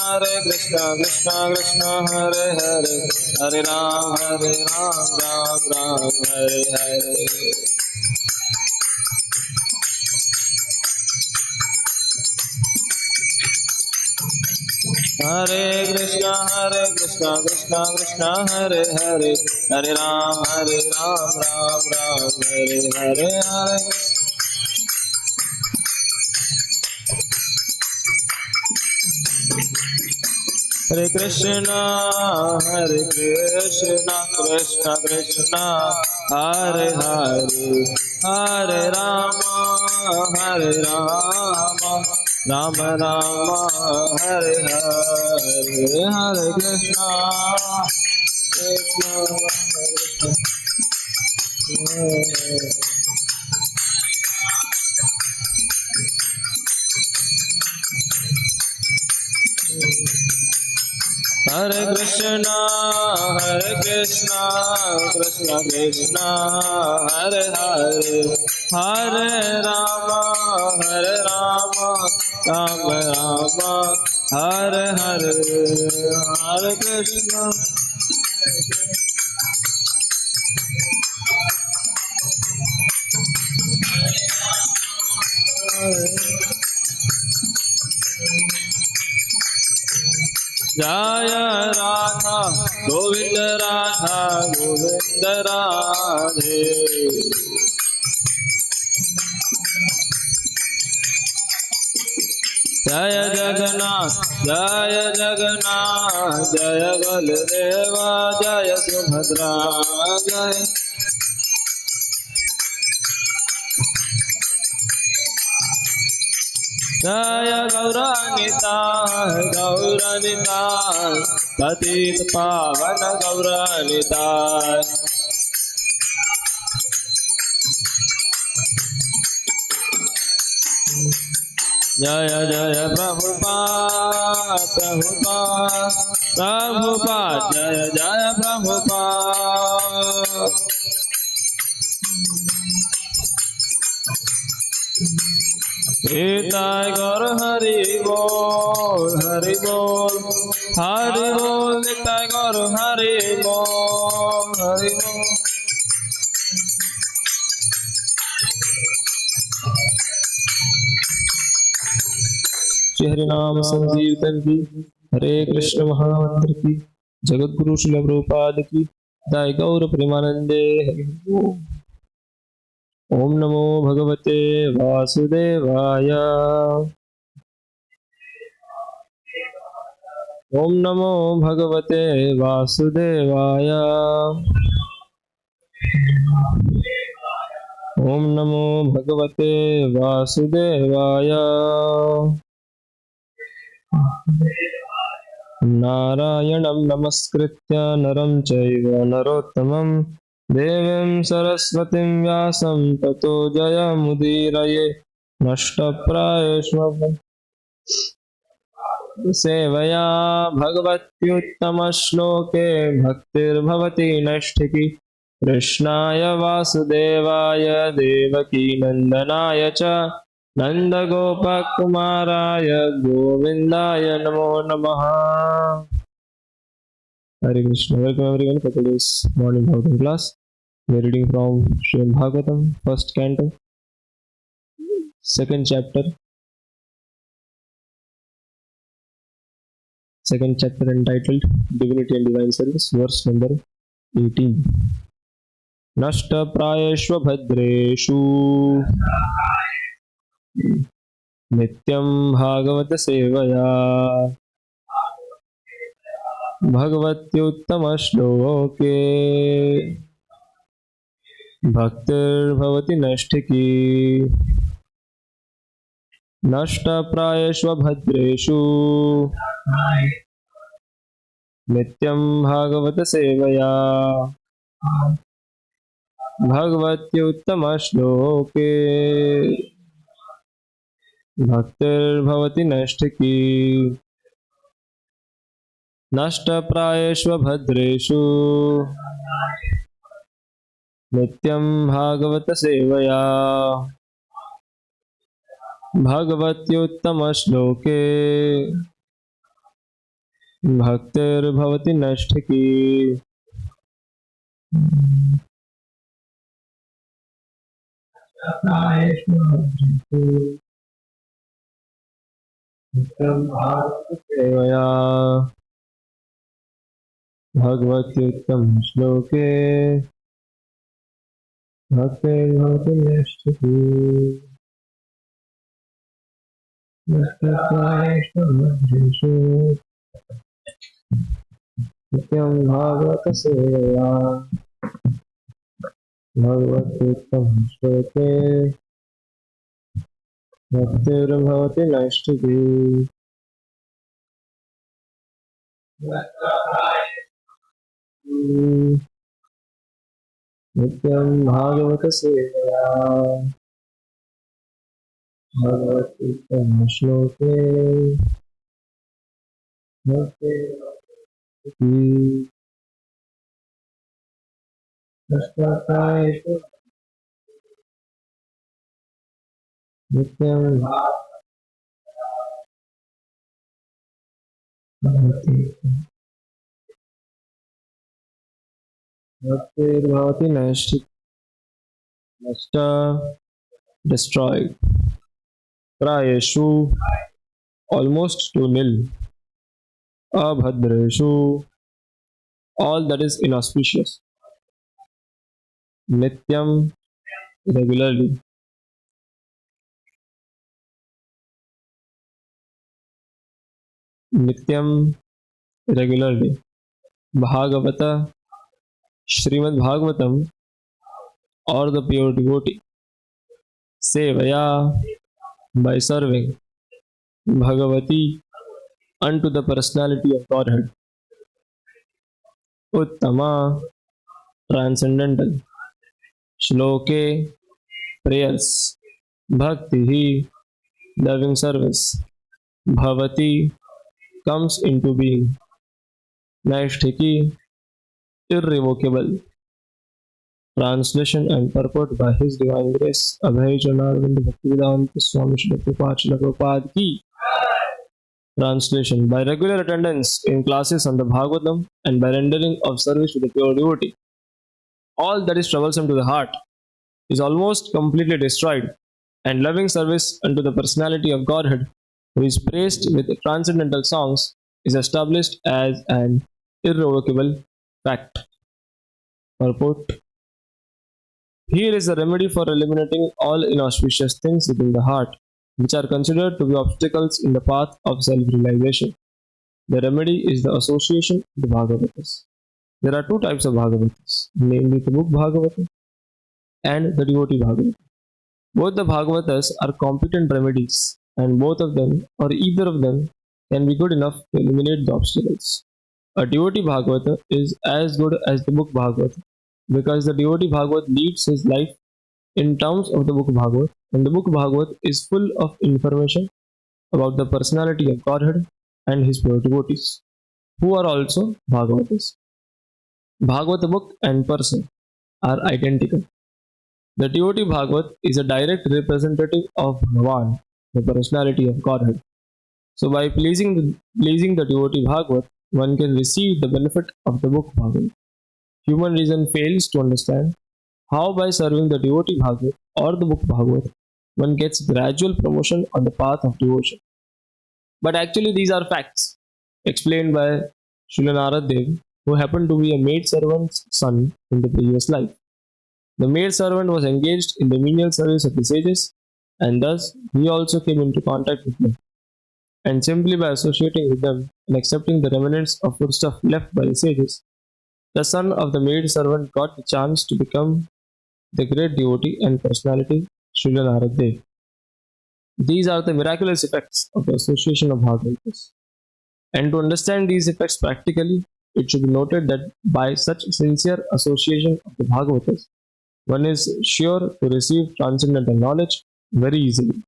Hare Krishna, Krishna Krishna, Hare Hare, Hare Ram, Ram Ram, Hare Hare. Hare Krishna, Krishna Krishna, Hare Hare, Hare Ram, Ram Ram, Hare Hare, Hare. Hare Krishna, Krishna Krishna, Hare Hare, Hare Rama, Rama Rama, Hare Hare, Hare Krishna, Krishna Krishna. Hare Krishna, Krishna Krishna, Hare Hare, Hare Rama, Rama Rama, Hare Hare, Hare Krishna. Jaya Radha, Govinda Radha, Govinda Radhe. Jaya Jagannath, Jaya Jagannath, Jaya Baladeva, Jaya Subhadra, Jaya. Jaya Gauranita, Gauranita, Patit Pavana Gauranita. Jaya Jaya Prabhupada, Prabhupada, Prabhupada, Jaya Jaya Prabhupada. Nitai Gaur Hari Bol, Hari Bol, Hari Bol, Nitai Gaur Hari Bol, Hari Bol. Shri हरिनाम संकीर्तन की, हरे कृष्ण महामंत्र की, जगत गुरु श्रील प्रभुपाद की, दाय गौर प्रेमानंदे हरि ओम। ओम नमो भगवते वासुदेवाय। ओम नमो भगवते वासुदेवाय। ओम नमो भगवते वासुदेवाय। नारायणं नमस्कृत्य नरं चैव नरोत्तमं देवीं सरस्वतीं व्यासं ततो जयमुदीरये। नष्टप्रायेषु सेवया भगवत्युत्तमश्लोके भक्तिर्भवति नष्टिकी। कृष्णाय वासुदेवाय देवकी नन्दनाय च नन्दगोपकुमाराय गोविन्दाय नमो नमः। Hare Krishna. Welcome everyone for today's morning Bhagavatam class. We are reading from Srimad Bhagvatam, first canto, second chapter, entitled Divinity and Divine Service, verse number 18. नष्टप्रायेषु भद्रेषु नित्यं भागवत सेवया भगवत्युत्तमश्लोके भक्तिर्भवति नष्टिकी। नष्टप्रायेषु भद्रेषु नित्यं भागवत सेवया भगवत्युत्तमश्लोके भक्तिर्भवति नष्टिकी। नष्टप्रायेषु भद्रेषु नित्यं भागवत सेवया भगवत्युत्तमश्लोके भक्तिर्भवति नष्टिकी। सेवया भगवत्युत्तम श्लोके भक्तिर्भवति नष्टिकी। नष्टप्रायेषु नित्यं भागवत सेवया भगवत्युत्तम श्लोके भक्तिर्भवति नष्टिकी। नित्यं भागवत सेवया भगवत्युत्तम श्लोके भक्तिर्भवति नष्टप्रायेषु नित्यं भक्तिर्भवति नष्टिकी। नष्ट, destroyed. Prayeshu, almost to nil. Abhadreshu, all that is inauspicious. Nityam, regularly. Nityam, regularly. Bhagavata, Srimad Bhagvatam, or the pure devotee. Sevaya, by serving. Bhagavati, unto the personality of Godhead. Uttama, transcendental. Shloke, prayers. Bhakti, loving service. Bhavati, comes into being. Naishtiki, irrevocable. Translation and purport by His Divine Grace Abhay Janarvind Bhaktivedanta Swami Srila Prabhupada Ki. Translation: by regular attendance in classes on the Bhagavatam and by rendering of service to the pure devotee, all that is troublesome to the heart is almost completely destroyed, and loving service unto the personality of Godhead, who is praised with transcendental songs, is established as an irrevocable fact. Purport: here is a remedy for eliminating all inauspicious things within the heart, which are considered to be obstacles in the path of self-realization. The remedy is the association of the Bhagavatas. There are two types of Bhagavatas, namely the book Bhagavata and the devotee Bhagavata. Both the Bhagavatas are competent remedies, and both of them, or either of them, can be good enough to eliminate the obstacles. A devotee Bhagavata is as good as the book Bhagavata, because the devotee Bhagavat leads his life in terms of the book Bhagavat, and the book Bhagavat is full of information about the personality of Godhead and his pure devotees, who are also Bhagavatas. Bhagavata book and person are identical. The devotee Bhagavat is a direct representative of Bhagavan, the personality of Godhead. So by pleasing the devotee Bhagavat, one can receive the benefit of the book Bhagavat. Human reason fails to understand how by serving the devotee Bhagavat or the book Bhagavat, one gets gradual promotion on the path of devotion. But actually these are facts, explained by Srila Narad Dev, who happened to be a maid servant's son in the previous life. The maid servant was engaged in the menial service of the sages, and thus he also came into contact with them. And simply by associating with them and accepting the remnants of foodstuff left by the sages, the son of the maid servant got the chance to become the great devotee and personality Srila Narad Dev. These are the miraculous effects of the association of Bhagavatas. And to understand these effects practically, it should be noted that by such sincere association of the Bhagavatas, one is sure to receive transcendental knowledge very easily,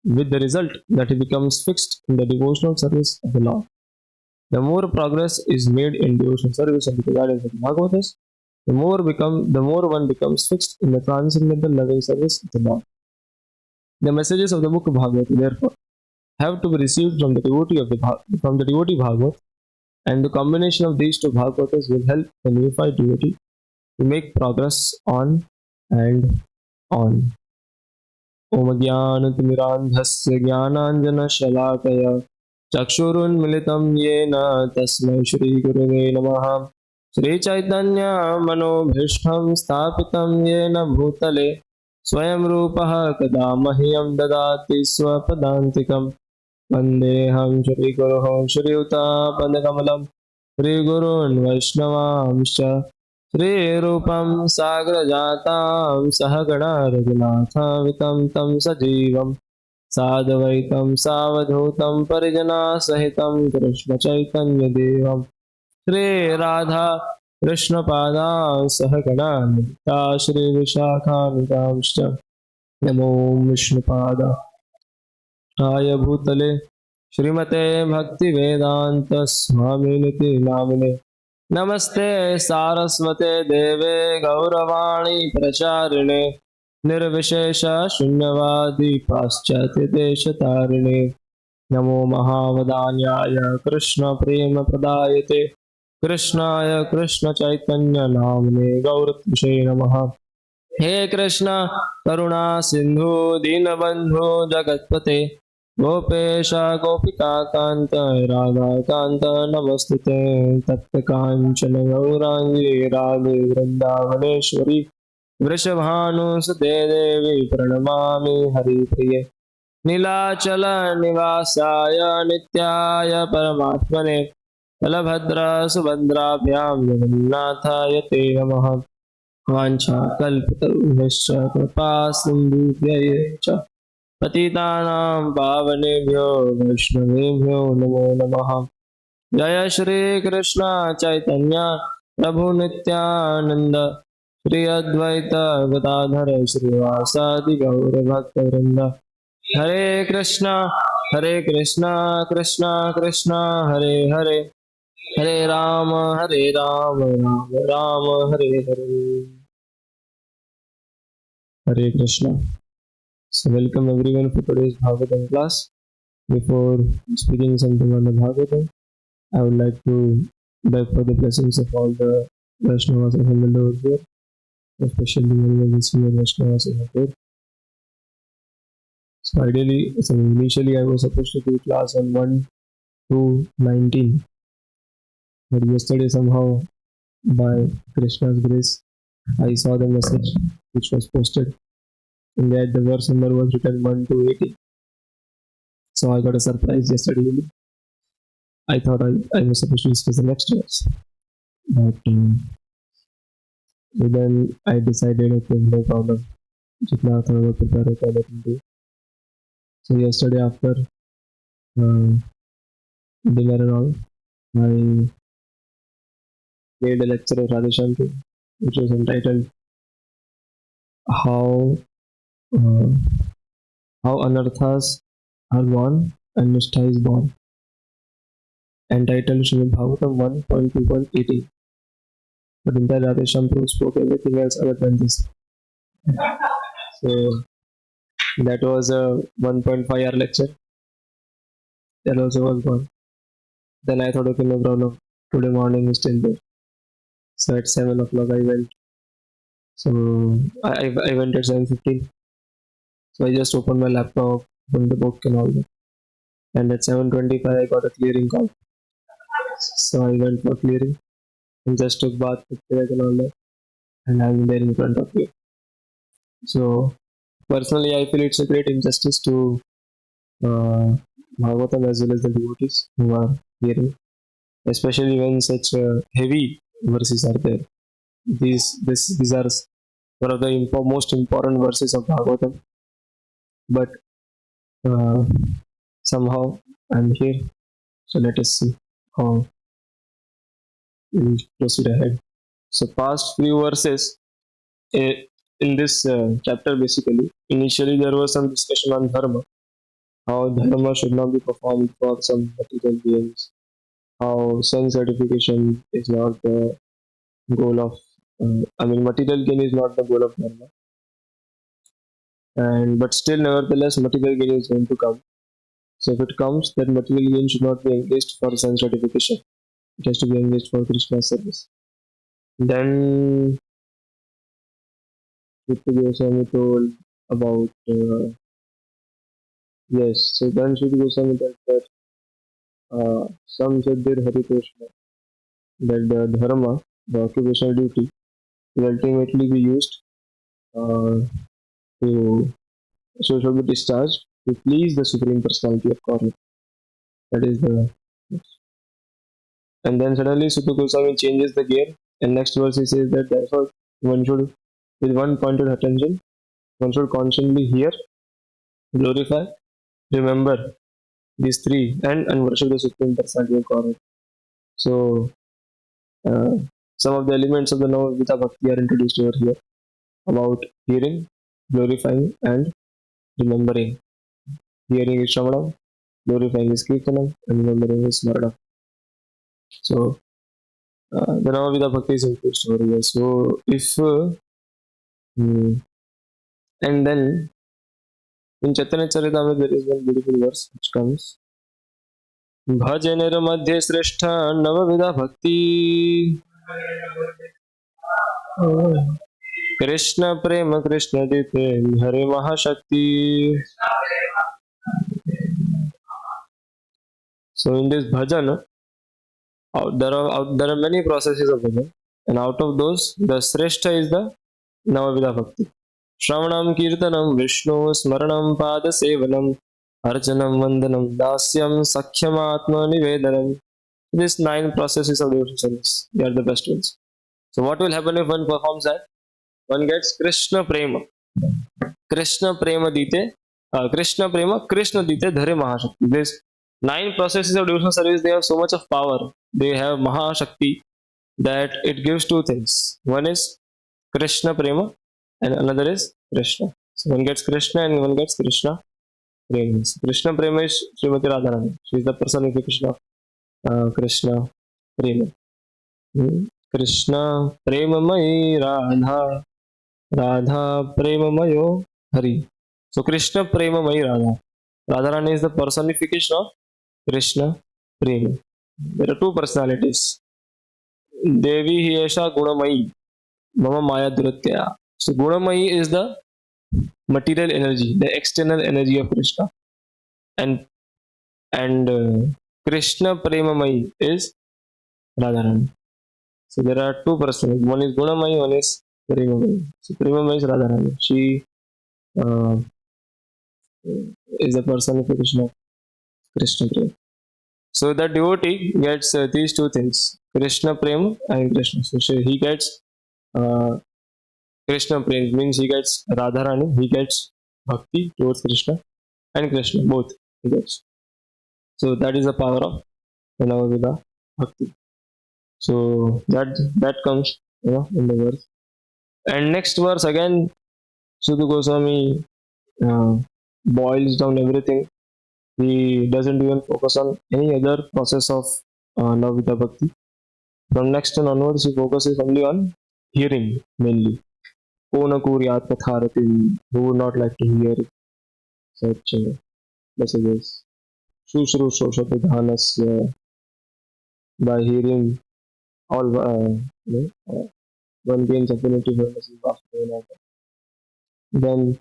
with the result that he becomes fixed in the devotional service of the Lord. The more progress is made in devotional service under the guidance of the Bhagavatas, the more one becomes fixed in the transcendental loving service of the Lord. The messages of the book of Bhagavatam, therefore, have to be received from the devotee Bhagavat, and the combination of these two Bhagavatas will help the unified devotee to make progress on and on. Om Jnanatimirandhasya Jnananjana Chakshurunmilitam Yena Tasmai Shri Gurave Namaha Shri Chaitanya Manobhishtham Sthapitam Yena Bhutale Swayam Rupaha Kada Mahyam Dadati Swapadantikam Vandeham Shri Guruho Shri Uta Padakamalam Shri Gurun Vaishnavamscha Shri Rupam Sagrajatam Sahagana Raghunatha Vitam Tam Sajivam Sadvaitam Savadhutam Parijana Sahitam Krishna Chaitanya Devam Shri Radha Krishna Pada Sahagana Nita Shri Vishakha Nitamscha Namo Vishnu Pada Aya Bhutale Srimate Bhakti Vedanta Swami Niti Namine Namaste Saraswate Deve Gauravani Pracharine Nirvishesha Shunyavadi Paschatya Deshatarine Namo Mahavadanyaya Krishna Prema Pradayate Krishnaya Krishna Chaitanya Namane Gauratvishe Namaha He Krishna Karuna Sindhu Dinabandhu Jagatpate Gopesha Gopika Kanta Radha Kanta Namastute Tapta Kanchana Gaurangi Radhe Vrindavaneshwari Vrishabhanusute Devi Pranamami Hari Priye Nilachala Nivasaya Nityaya Paramatmane Balabhadra Subhadrabhyam Jagannathaya Te Namaha Vancha Kalpatarubhascha Kripa Sindhubhyacha Patitanam Pavanebhyo Vaishnavebhyo Namo Namaha Jaya Shri Krishna Chaitanya Prabhu Nityananda Shri Advaita Gadadhara Srivasadi Gaura Bhakta Vrinda Hare Krishna Krishna Krishna Hare Hare Hare Rama Rama Rama Hare Hare Hare Krishna. So welcome everyone for today's Bhagavatam class. Before speaking something on the Bhagavatam, I would like to beg for the blessings of all the Vaishnavas assembled over here, especially many of the senior Vaishnavas over here. So initially I was supposed to do class on 1 to 19, but yesterday somehow by Krishna's grace I saw the message which was posted, and that the verse number was written 1 to 80. So I got a surprise yesterday. I thought I was supposed to discuss the next verse, but then I decided, okay, no problem. जितना थोड़ा बहुत prepare होता है let me do. So yesterday after dinner and all, I made a lecture of Dishank, which was entitled "How Anarthas Are Born and Nishtha is Born," entitled Srimad Bhagavatam 1.2.18. But in that Radhesham spoke everything else other than this. So that was a 1.5 hour lecture. That also was gone. Then I thought, okay, no problem. Today morning is still there. So at 7 o'clock I went. So I went at 7:15. So I just opened my laptop, opened the book and all that. And at 7:25 I got a clearing call. So I went for clearing and just took bath and all that. And I'm there in front of you. So personally I feel it's a great injustice to Bhagavatam as well as the devotees who are hearing, especially when such heavy verses are there. These are one of the most important verses of Bhagavatam, but somehow I'm here. So let us see how we'll proceed ahead. So past few verses in this chapter, basically, initially there was some discussion on dharma, how dharma should not be performed for some material gains, how sense certification is not the goal of, material gain is not the goal of dharma, and but still, nevertheless, material gain is going to come. So if it comes, that material gain should not be engaged for sense certification. It has to be engaged for Krishna's service. Then Shruti Goswami told about yes. So then Shruti Goswami told that some said there Hare Krishna, that the dharma, the occupational duty, will ultimately be used to so shall be discharged to please the Supreme Personality of Godhead. That is the. And then suddenly Sutta Goswami changes the gear, and next verse he says that therefore one should, with one pointed attention, one should constantly hear, glorify, remember these three, and worship the Supreme Personality of Godhead. So some of the elements of the Navavita Bhakti are introduced over here about hearing, glorifying, and remembering. Hearing is Shravanam, glorifying is Kirtanam, and remembering is Smaranam. So the Navavita Bhakti is introduced over here. So if and then in Chaitanya Charitamrita there is one beautiful verse which comes Bhajanera Madhya Sreshta Navavida Bhakti Krishna Prema Krishna Dite Hare Mahashakti. So in this bhajan, there are many processes of bhajan, and out of those, the Sreshta is the Navavida Bhakti. Shravanam Kirtanam Vishnu Smaranam Pada Sevanam Arjanam Vandanam Dasyam Sakhyam Atma Nivedanam. These 9 processes of devotional service, they are the best ones. So what will happen if one performs that? One gets Krishna Prema. Krishna Prema Dite, Krishna Prema, Krishna Dite Dhare Mahashakti. These 9 processes of devotional service, they have so much of power. They have Mahashakti that it gives 2 things. One is Krishna Prema and another is Krishna. So one gets Krishna and one gets Krishna Prema. Krishna Prema is Srimati Radharani. She is the personification of Krishna Prema. Krishna Prema Mai Radha Radha Premamayo Hari. So Krishna Premamayi Radha. Radharani is the personification of Krishna Prema. There are two personalities. Devi Hiesha Gunamayi. Mama Maya Duratya. So Gunamayi is the material energy, the external energy of Krishna. And Krishna Premamayi is Radharani. So there are two personalities. One is Gunamayi, one is Premamayi. So Premamayi is Radharani. She uh, is the personification of Krishna Prema. So the devotee gets these two things: Krishna Prema and Krishna. So he gets uh, Krishna Prema means he gets Radharani, he gets bhakti towards Krishna and Krishna both he gets. So that is the power of Navavida Bhakti. So that comes in the verse. And next verse again, Sudha Goswami boils down everything. He doesn't even focus on any other process of Navavida Bhakti. From next and onwards, he focuses only on hearing mainly. Kona Kuryat Katharati, who would not like to hear such messages. Shusru Shoshatadhanasya, by hearing all one gains affinity for message after another. Then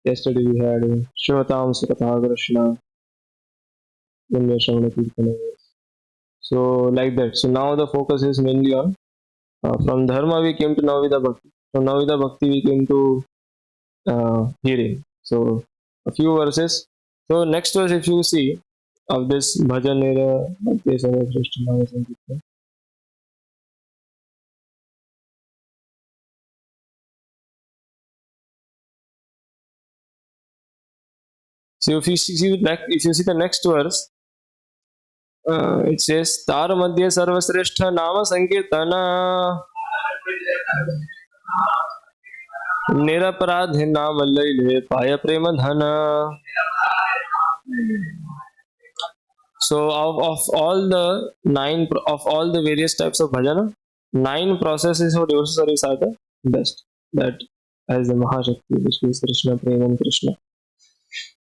yesterday we had Shrotam Sukatha Krishna, then we Shravana Kirtana. So like that. So now the focus is mainly on from Dharma we came to Navavida Bhakti. From Navavida Bhakti we came to hearing. So a few verses. So next verse, if you see of this bhajan era, Bhakti Sangha Shrestha Nama Sankirtan. So if you see the next verse, it says Tar Madhya Sarvasrestha Nama Sankirtana Nirapradhi Nama Laile Paya Prema Dhana. So of all the various types of bhajana, 9 processes of devotional service are the best. That as the Mahashakti, which is Krishna, Prema and Krishna.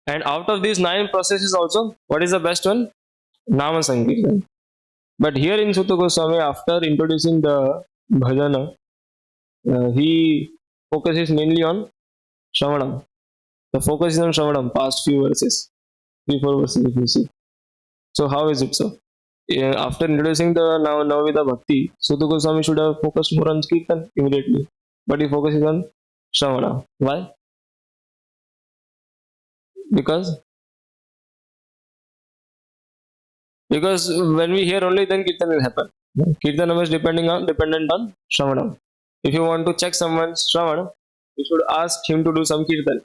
And out of these 9 processes also, what is the best one? Nama Sankirtan. But here in Sutta Goswami, after introducing the bhajana, he focuses mainly on Shravanam. The focus is on Shravanam, past few verses, 3-4 verses if you see. So how is it so? After introducing the Navavida Bhakti, Sutta Goswami should have focused more on Kirtan immediately. But he focuses on Shravana. Why? Because when we hear only, then Kirtan will happen. Kirtan is dependent on Shravana. If you want to check someone's Shravana, you should ask him to do some Kirtan.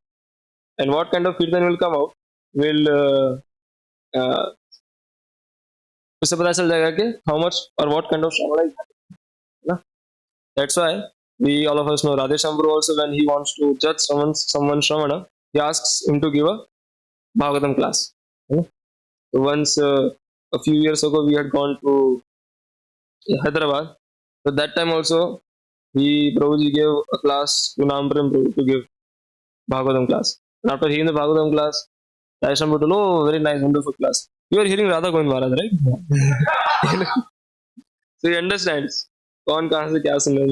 And what kind of Kirtan will come out will उससे पता चल जाएगा कि how much or what kind of Shravana is happening. That's why we all of us know Radhe Shambhu also, when he wants to judge someone's Shravana, he asks him to give a Bhagavatam class. So once a few years ago we had gone to Hyderabad. So that time also Prabhuji gave a class to Namprem Prabhu to give Bhagavatam class. And after hearing the Bhagavatam class, Radhe Shambhu told, "Oh, very nice, wonderful class. You are hearing Radha Govind Maharaj, right?" So he understands. कौन कहाँ से क्या सुन रहे हैं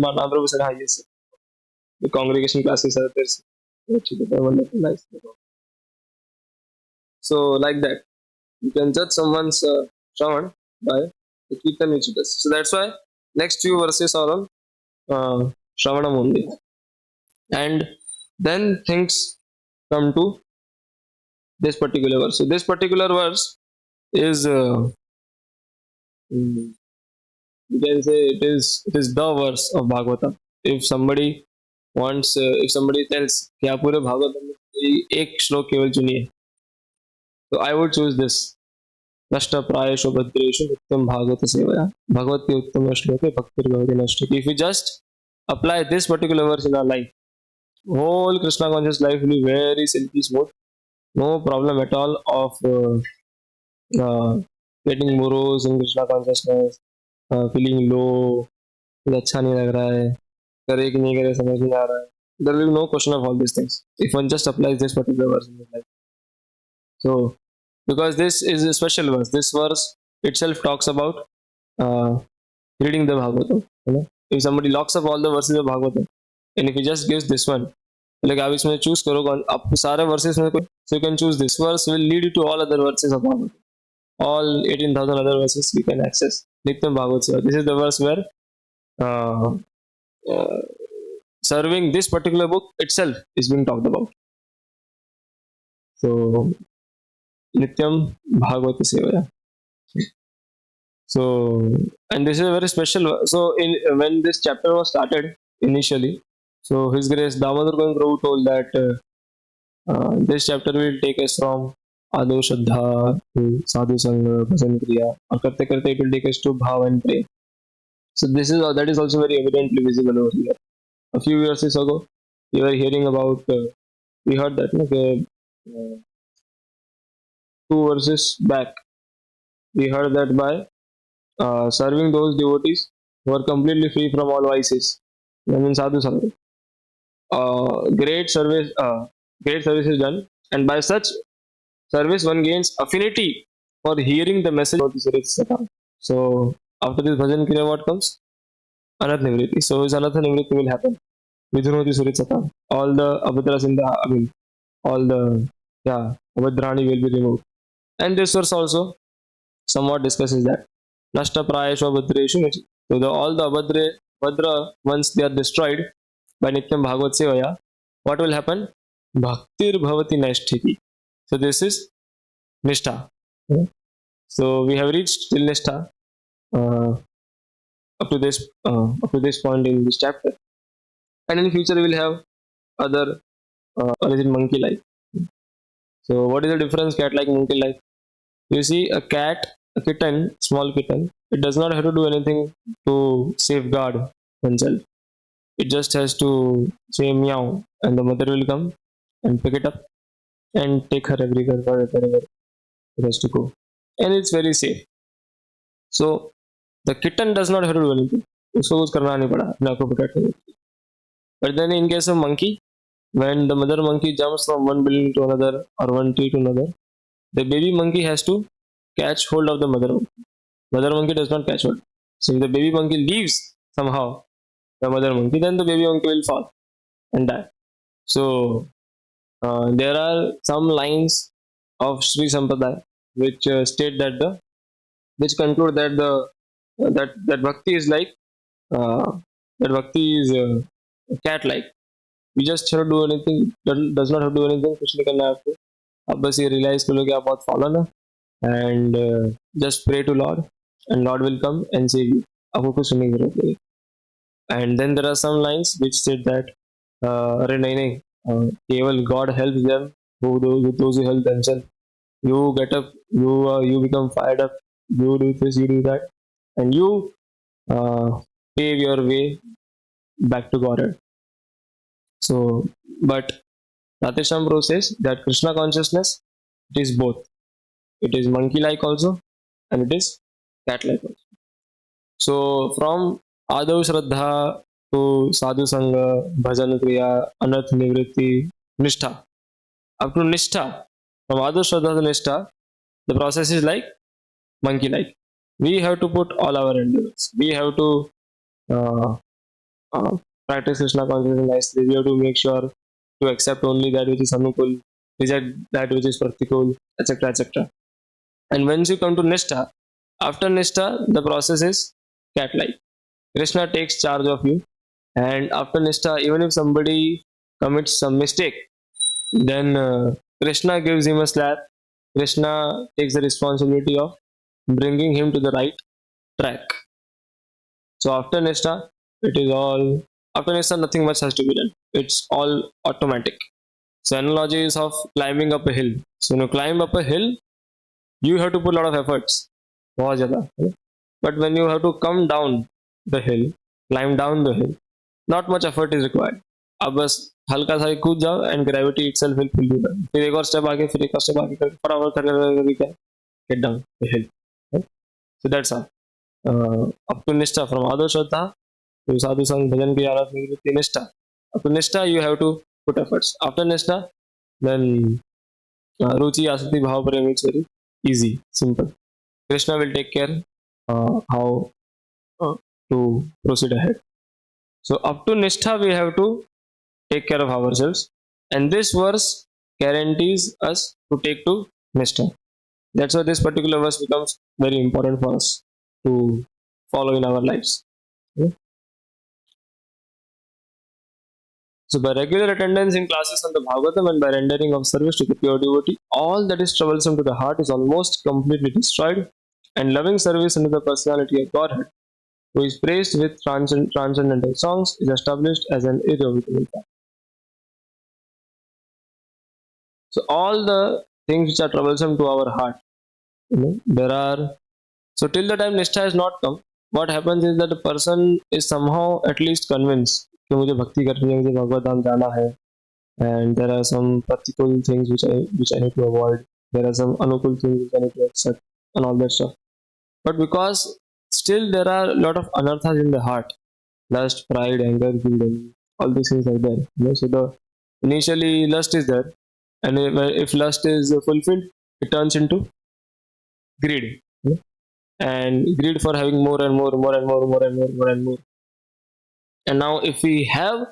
महाप्रभु से हाँ ये the congregation classes are there. So like that you can judge someone's Shravan by the Kirtan which he does. So that's why next few verses are on Shravanam only. And then things come to this particular verse. So this particular verse is you can say it is the verse of Bhagavatam. If somebody tells कि आप पूरे भागवतम में कोई एक श्लोक केवल चुनिए, so I would choose this. नष्ट प्रायेषु भद्रेषु नित्यं भागवत सेवया भगवती उत्तम श्लोके भक्तिर्भवति नष्ट. If we just apply this particular verse in our life, whole Krishna conscious life will be very silky smooth, no problem at all of getting morose in Krishna consciousness, feeling low, अच्छा नहीं लग रहा है, करे कि नहीं करे समझ नहीं आ रहा है. There will be no question of all these things if one just applies this particular verse in his life. So because this is a special verse, this verse itself talks about uh, reading the Bhagavatam. You know, if somebody locks up all the verses of Bhagavatam and if he just gives this one, like आप इसमें choose करो आप सारे verses में कोई, so you can choose this verse will lead you to all other verses of Bhagavatam. All 18,000 other verses you can access. Nityam Bhagavad Seva. This is the verse where uh, uh, serving this particular book itself is being talked about. So Nityam Bhagavad Seva. So, and this is a very special. So, when this chapter was started initially, so His Grace Damodar Govind Prabhu told that this chapter will take us from Ado Shraddha to Sadhu Sangha, Bhajan Kriya, or Karte Karte it will take us to Bhav and Prem. So, this is that is also very evidently visible over here. A few years ago, we were hearing about. We heard that two verses back. We heard that by serving those devotees who are completely free from all vices. I mean, sadhu sangha. Great service is done, and by such service, one gains affinity for hearing the message of the Surit Satan. So, after this bhajan kriya, what comes? Anath Nivritti. So, his Anath Nivritti will happen. Vidhunoti Surit Satan. All the Abhadras in the, all the, Abhadrani will be removed. And this verse also somewhat discusses that. Nashta prayeshu abhadreshu. So all the abhadra once they are destroyed by Nityam Bhagavad Sevaya, what will happen? Bhaktir bhavati naishtiki. So this is nishtha. So we have reached till nishtha up to this point in this chapter, and in future we will have other or is it monkey like. So what is the difference cat like monkey like? You see a kitten, small kitten, it does not have to do anything to safeguard oneself. It just has to say meow and the mother will come and pick it up and take her everywhere wherever it has to go. And it's very safe. So the kitten does not have to do anything. उसको कुछ करना नहीं पड़ा अपने आप को protect करने के लिए. But then in case of monkey, when the mother monkey jumps from one building to another or one tree to another, the baby monkey has to catch hold of the mother monkey. Mother monkey does not catch hold. So if the baby monkey leaves somehow the mother monkey, then the baby monkey will fall and die. So there are some lines of Sri Sampradaya which state that which conclude that that bhakti is like that bhakti is cat-like. We just have to do anything. Does not have to do anything. कुछ नहीं करना है आपको. आप बस ये realize करो कि आप बहुत fallen है. And just pray to Lord and Lord will come and save you. आपको कुछ सुनने की जरूरत नहीं. And then there are some lines which said that अरे नहीं केवल God helps them those who help themselves. You get up, you become fired up, you do this, you do that, and you pave your way back to Godhead. So, but Ratesham Bro says that Krishna consciousness, it is both. It is monkey-like also, and it is cat-like also. So, from Adav Shraddha to Sadhu Sangha, Bhajan Kriya, Anath Nivritti, Nishtha. Up to Nishtha, from Adav Shraddha to Nishtha, the process is like monkey-like. We have to put all our endeavors. We have to practice Krishna consciousness nicely. We have to make sure to accept only that which is Anukul, reject that which is Pratikul, etc. etc. And once you come to Nishtha, after Nishtha, the process is cat-like. Krishna takes charge of you, and after Nishtha, even if somebody commits some mistake, then Krishna gives him a slap. Krishna takes the responsibility of bringing him to the right track. So after Nishtha, it is all after Nishtha, nothing much has to be done. It's all automatic. So analogy is of climbing up a hill. So when you climb up a hill, you have to put a lot of efforts. But when you have to come down the hill, climb down the hill, not much effort is required. अब बस हल्का सा कूद जाओ and gravity itself will pull you down. फिर एक और step आगे, फिर एक और step आगे करके फटाफट करके क्या get down the hill. Right? So that's all. Up to Nishtha from Ado Shraddha to sadhu sang, bhajan ki aras nishta. After nishta, you have to put efforts. After nishta, then ruchi, asakti, bhava, prem, it's very easy, simple. Krishna will take care how uh, to proceed ahead. So up to Nishtha, we have to take care of ourselves. And this verse guarantees us to take to Nishtha. That's why this particular verse becomes very important for us to follow in our lives. Okay? So by regular attendance in classes on the Bhagavatam and by rendering of service to the pure devotee, all that is troublesome to the heart is almost completely destroyed, and loving service unto the personality of Godhead, who is praised with transcendental songs, is established as an irrevocable fact. So all the things which are troublesome to our heart, there are. So till the time Nishtha has not come, what happens is that the person is somehow at least convinced कि मुझे भक्ति करनी है, मुझे भगवत धाम जाना है, and there are some particular things which I need to avoid. There are some anukul things which I need to accept and all that stuff. But because still there are a lot of anarthas in the heart, lust, pride, anger, guilt, all these things are there. So the initially lust is there, and if lust is fulfilled, it turns into greed, and greed for having more and more, more and more, more and more, more and more. And now if we have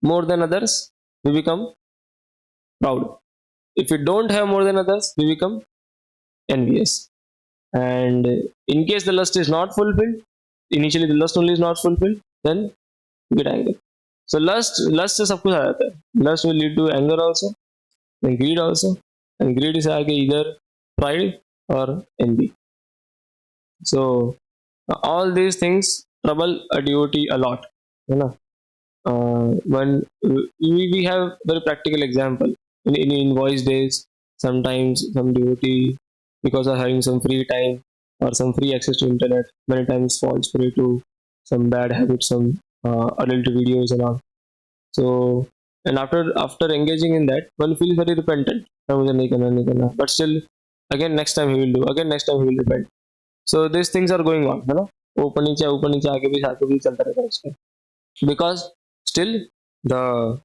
more than others, we become proud. If we don't have more than others, we become envious. And in case the lust is not fulfilled, initially the lust only is not fulfilled, then we get angry. So lust से सब कुछ आ जाता है. Lust will lead to anger also, and greed also, and greed is आगे either pride or envy. So all these things trouble a devotee a lot. When we have very practical example in invoice days, sometimes some devotee, because of having some free time or some free access to internet, many times falls prey to some bad habits, some adult videos and all. So and after engaging in that, one feels very repentant. But still, again next time he will do. Again next time he will repent. So these things are going on, ऊपर नीचे आगे भी चलता रहता है उसका. Because still the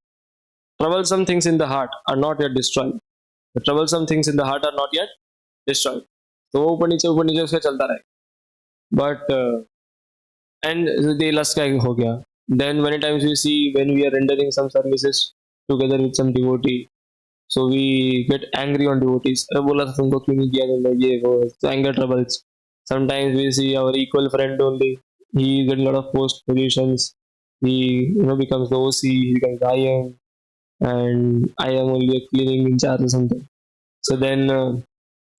troublesome things in the heart are not yet destroyed. The troublesome things in the heart are not yet destroyed. तो ऊपर नीचे उसका चलता रहे. But and the lust का हो गया. Then many times we see when we are rendering some services together with some devotee, so we get angry on devotees. अरे बोला था तुमको क्यों नहीं किया तुमने ये वो. So anger troubles. Sometimes we see our equal friend only. He gets a lot of post positions. He becomes the OC, he becomes IM, and I am only a cleaning in charge or something. So then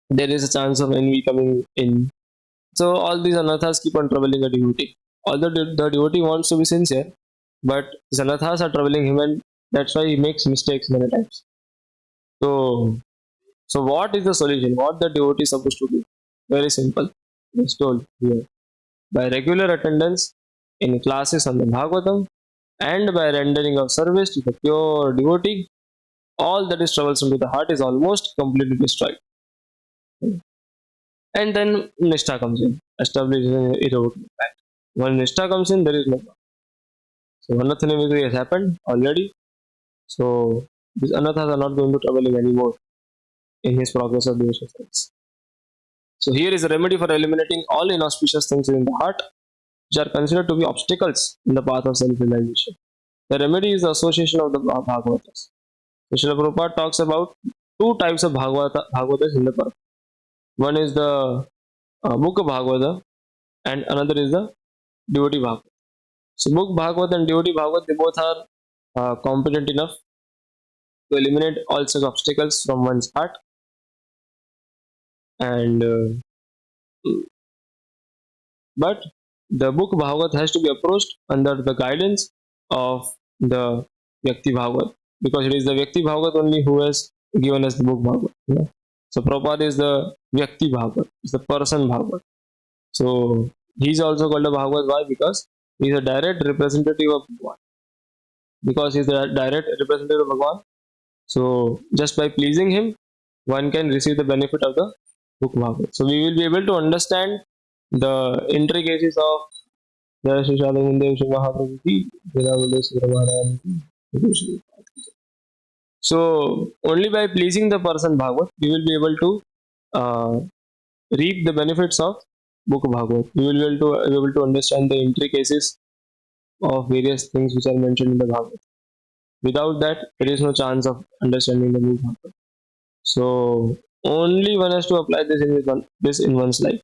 there is a chance of envy coming in. So all these anathas keep on troubling the devotee. Although the devotee wants to be sincere, but these anathas are troubling him, and that's why he makes mistakes many times. So what is the solution? What the devotee is supposed to do? Very simple. It's told here. By regular attendance in classes on the Bhagavatam and by rendering of service to the pure devotee, all that is troublesome to the heart is almost completely destroyed. And then Nishtha comes in, establishing an irrevocable fact. When Nishtha comes in, there is no problem. So Anathanimiti has happened already. So these anathas are not going to trouble him anymore in his progress of devotional service. So here is a remedy for eliminating all inauspicious things in the heart, which are considered to be obstacles in the path of self-realization. The remedy is the association of the Bhagavatas. So Srila Prabhupada talks about two types of Bhagavatas in the Parv. One is the Mukha Bhagavata and another is the Devotee Bhagavata. So Mukha Bhagavata and Devotee Bhagavata, they both are competent enough to eliminate all such obstacles from one's heart. And but the book Bhagavat has to be approached under the guidance of the Vyakti Bhagavat, because it is the Vyakti Bhagavat only who has given us the book Bhagavat. So Prabhupada is the Vyakti Bhagavat, is the person Bhagavat. So he is also called a Bhagavat. Why? Because he is a direct representative of Bhagavan. Because he is the direct representative of Bhagavan. So just by pleasing him, one can receive the benefit of the book Bhagavat. So we will be able to understand the intricacies of Jai Shri Shadagundev Shri Mahaprabhu ki, Jai Shri Ramanan ki. So only by pleasing the person Bhagavad, we will be able to uh, reap the benefits of book Bhagavad. We will be able to understand the intricacies of various things which are mentioned in the Bhagavad. Without that, there is no chance of understanding the book Bhagavad. So only one has to apply this in one's life.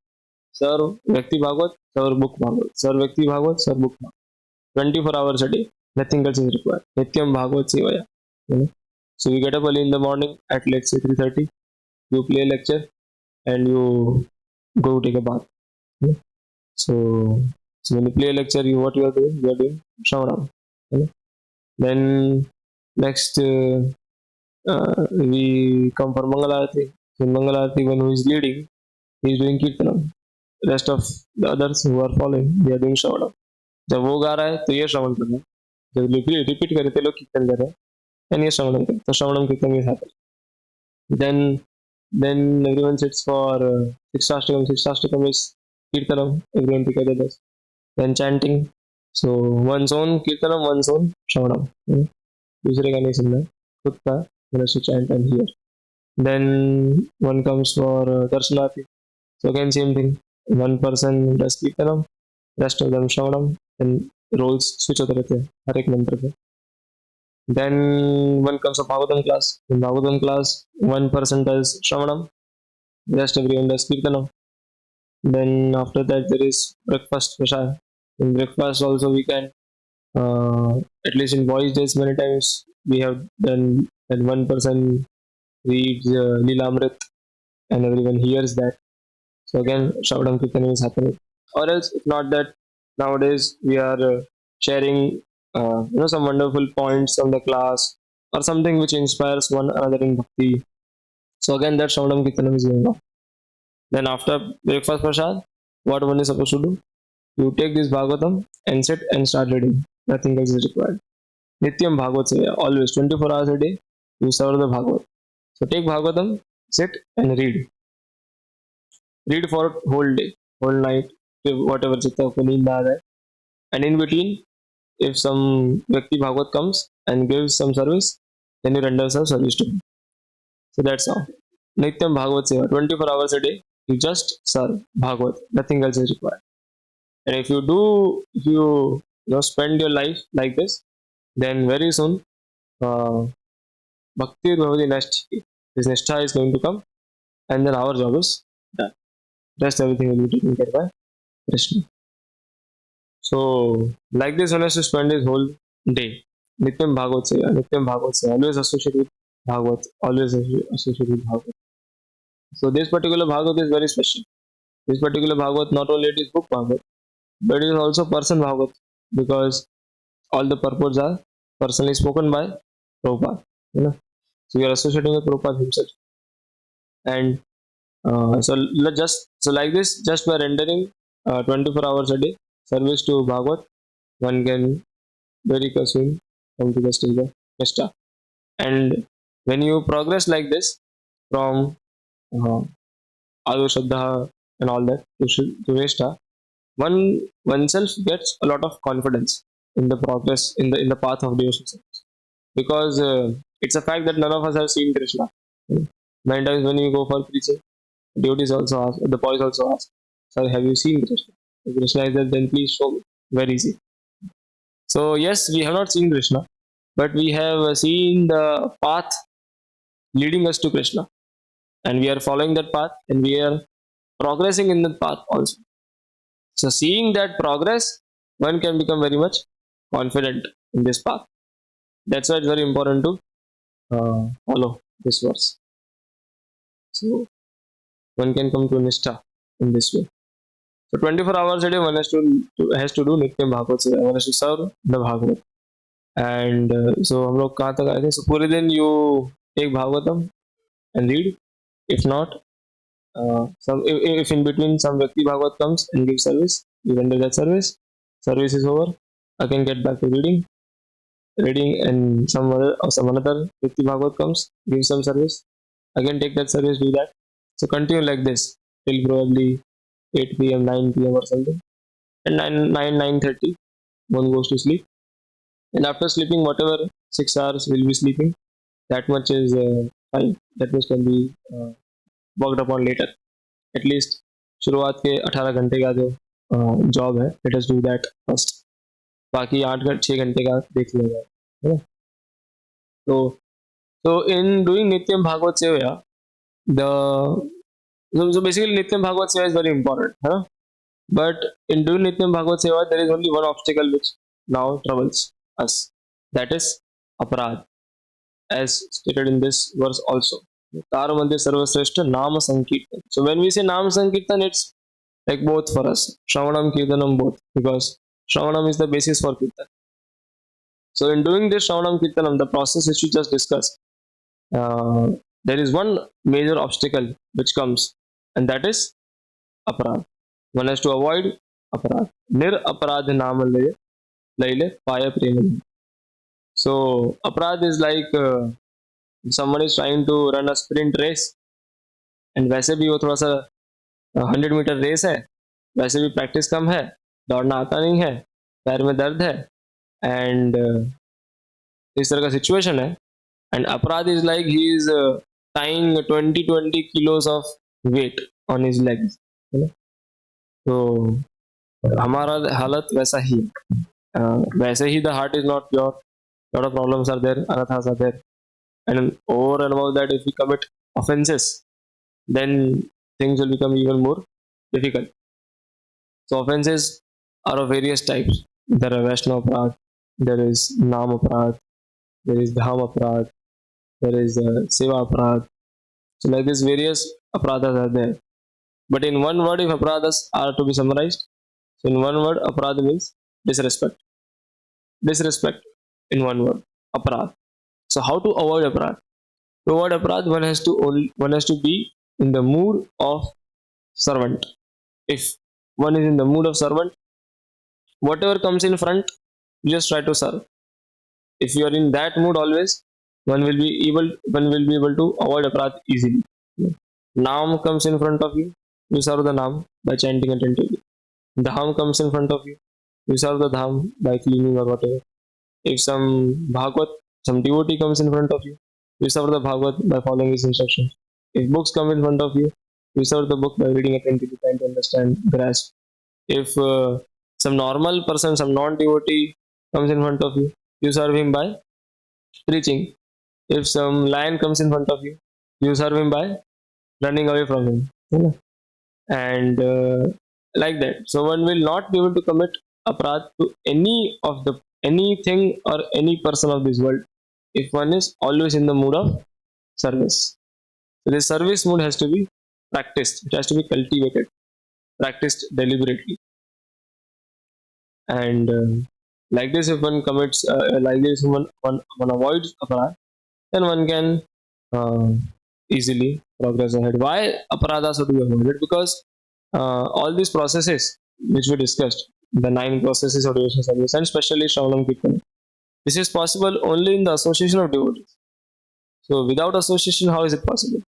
Sir Vyakti Bhagavad, Sir Book Bhagavad. Sir Vyakti Bhagavad, Sir Book Bhagavad. 24 hours a day. Nothing else is required. Nityam Bhagavad Sevaya. You know? So you get up early in the morning at let's say 3:30. You play a lecture and you go take a bath. You know? So when you play a lecture, what you are doing? You are doing Shravanam. You know? Then next we come for Mangalarati. In Mangalarati, one who is leading, he is doing Kirtanam. Rest of the others who are following, they are doing Shravanam. जब वो गा रहा है तो ये श्रवण करना, जब repeat करे तो लोग कीर्तन कर रहे हैं and ये श्रवणम कर, तो श्रवणम कीर्तन के साथ then everyone sits for Sixthashtakam is Kirtanam, everyone together does. Then chanting, so one's own Kirtanam, one's own Shravanam. दूसरे का नहीं सुनना, खुद का one has to chant and hear. Then one comes for Darshanati, so again same thing, one person does Kirtanam, rest of them Shravanam, and roles switch होते रहते हैं हर एक मंत्र पे. Then one comes for Bhagavatam class. In Bhagavatam class, one person does Shravanam, rest everyone does Kirtanam. Then after that there is breakfast prasad. In breakfast also we can, at least in boys' days many times we have done, and one person reads Lilamrit and everyone hears that. So again Shravanam Kirtanam is happening. Or else if not that, nowadays we are sharing some wonderful points from the class or something which inspires one another in bhakti. So again that Shravanam Kirtanam is going on. Then after breakfast prasad, what one is supposed to do? You take this Bhagavatam and sit and start reading. Nothing else is required. Nityam Bhagavad Sevaya, always 24 hours a day you serve the Bhagavad. So take Bhagavatam, sit and read. Read for whole day, whole night, whatever chitta ko neend aa raha hai. And in between, if some Vyakti Bhagavad comes and gives some service, then you render some service to him. So that's all. Nityam Bhagavad Seva, 24 hours a day, you just serve Bhagavad, nothing else is required. And if you spend your life like this, then very soon, Bhakti Bhavati Nashti, this Nishtha is going to come, and then our job is done. Rest everything will be taken care by Krishna. So, like this, one has to spend his whole day. Nityam Bhagavad Seva, Nityam Bhagavad Seva, always associated with Bhagavad, always associated with Bhagavad. So, this particular Bhagavad is very special. This particular Bhagavad, not only it is book Bhagavad, but it is also person Bhagavad, because all the purports are personally spoken by Prabhupada. So, we are associating with Prabhupada himself. And so like this, just by rendering 24 hours a day service to Bhagavad, one can very soon come to the stage of Nishta. And when you progress like this from Adu Shraddha and all that to Nishta, oneself gets a lot of confidence in the progress in the path of devotion service, because it's a fact that none of us have seen Krishna. Many times when you go for preaching, devotees also ask, the boys also ask, "Sir, have you seen Krishna? If Krishna is there, then please show me." Very easy. So yes, we have not seen Krishna, but we have seen the path leading us to Krishna, and we are following that path, and we are progressing in that path also. So seeing that progress, one can become very much confident in this path. That's why it's very important to follow this verse. So one can come to Nishtha in this way. So 24 hours a day one has to do Nityam Bhagavad Seva, one has to serve the Bhagavad. And so हम लोग कहाँ तक आए थे? So पूरे दिन you take Bhagavatam and read. If not, if in between some Vyakti Bhagavad comes and gives service, you render that service. Service is over. Again get back to reading, and some another Vyakti Bhagavad comes, give some service. Again take that service, do that. So continue like this till probably 8 p.m., 9 p.m. or something. and 9:30 one goes to sleep, and after sleeping whatever 6 hours will be sleeping, that much is fine. That much can be worked upon later. At least शुरुआत के 18 घंटे का जो job है, let us do that first. बाकी 6 घंटे का देख लेगा, है ना? So in doing Nityam Bhagavad Sevaya, so basically Nityam Bhagavad Sevaya is very important, huh? But in doing Nityam Bhagavad Sevaya, there is only one obstacle which now troubles us. That is aparad, as stated in this verse also. Taramandhe Sarvasreshta Nama Sankirtan. So when we say Nama Sankirtan, it's like both for us. Shravanam, Kirtanam, both. Because Shravanam is the basis for Kirtan. So in doing this Shravanam, Kirtanam, the process which we just discussed, there is one major obstacle which comes, and that is aparad. One has to avoid aparad. Nir aparad nama laile paya prema. So aparad is like someone is trying to run a sprint race, and वैसे भी वो थोड़ा सा 100 metre race है, वैसे भी practice कम है, दौड़ना आता नहीं है, पैर में दर्द है, एंड इस तरह का सिचुएशन है. एंड अपराध is like he is tying 20 kilos of weight on his legs. तो हमारा हालत वैसा ही है. वैसे ही the heart is not pure, lot of problems are there, anathas are there, and over and above that, if we commit offenses, then things will become even more difficult. So offenses are of various types. There are Vaishnava aparad, there is Nam aparad, there is Dham aparad, there is Seva aparad. So like this, various aparadas are there. But in one word, if aparadas are to be summarized, so in one word, aparad means disrespect. Disrespect in one word, aparad. So how to avoid aparad? To avoid aparad, one has to be in the mood of servant. If one is in the mood of servant, whatever comes in front, you just try to serve. If you are in that mood always, one will be able to avoid aparad easily. Naam comes in front of you, you serve the naam by chanting attentively. Dham comes in front of you, you serve the dham by cleaning or whatever. If some Bhagavad, some devotee comes in front of you, you serve the Bhagavad by following his instructions. If books come in front of you, you serve the book by reading attentively, trying to understand, grasp. If some normal person, some non-devotee comes in front of you, you serve him by preaching. If some lion comes in front of you, you serve him by running away from him. And like that. So one will not be able to commit aparad to anything or any person of this world if one is always in the mood of service. So this service mood has to be practiced. It has to be cultivated, practiced deliberately. And like this, if one commits like this, one avoids aparad, then one can easily progress ahead. Why aparadas are to be avoided? Because all these processes which we discussed, the 9 processes of devotional service, and especially Shravanam Kirtan, this is possible only in the association of devotees. So without association, how is it possible?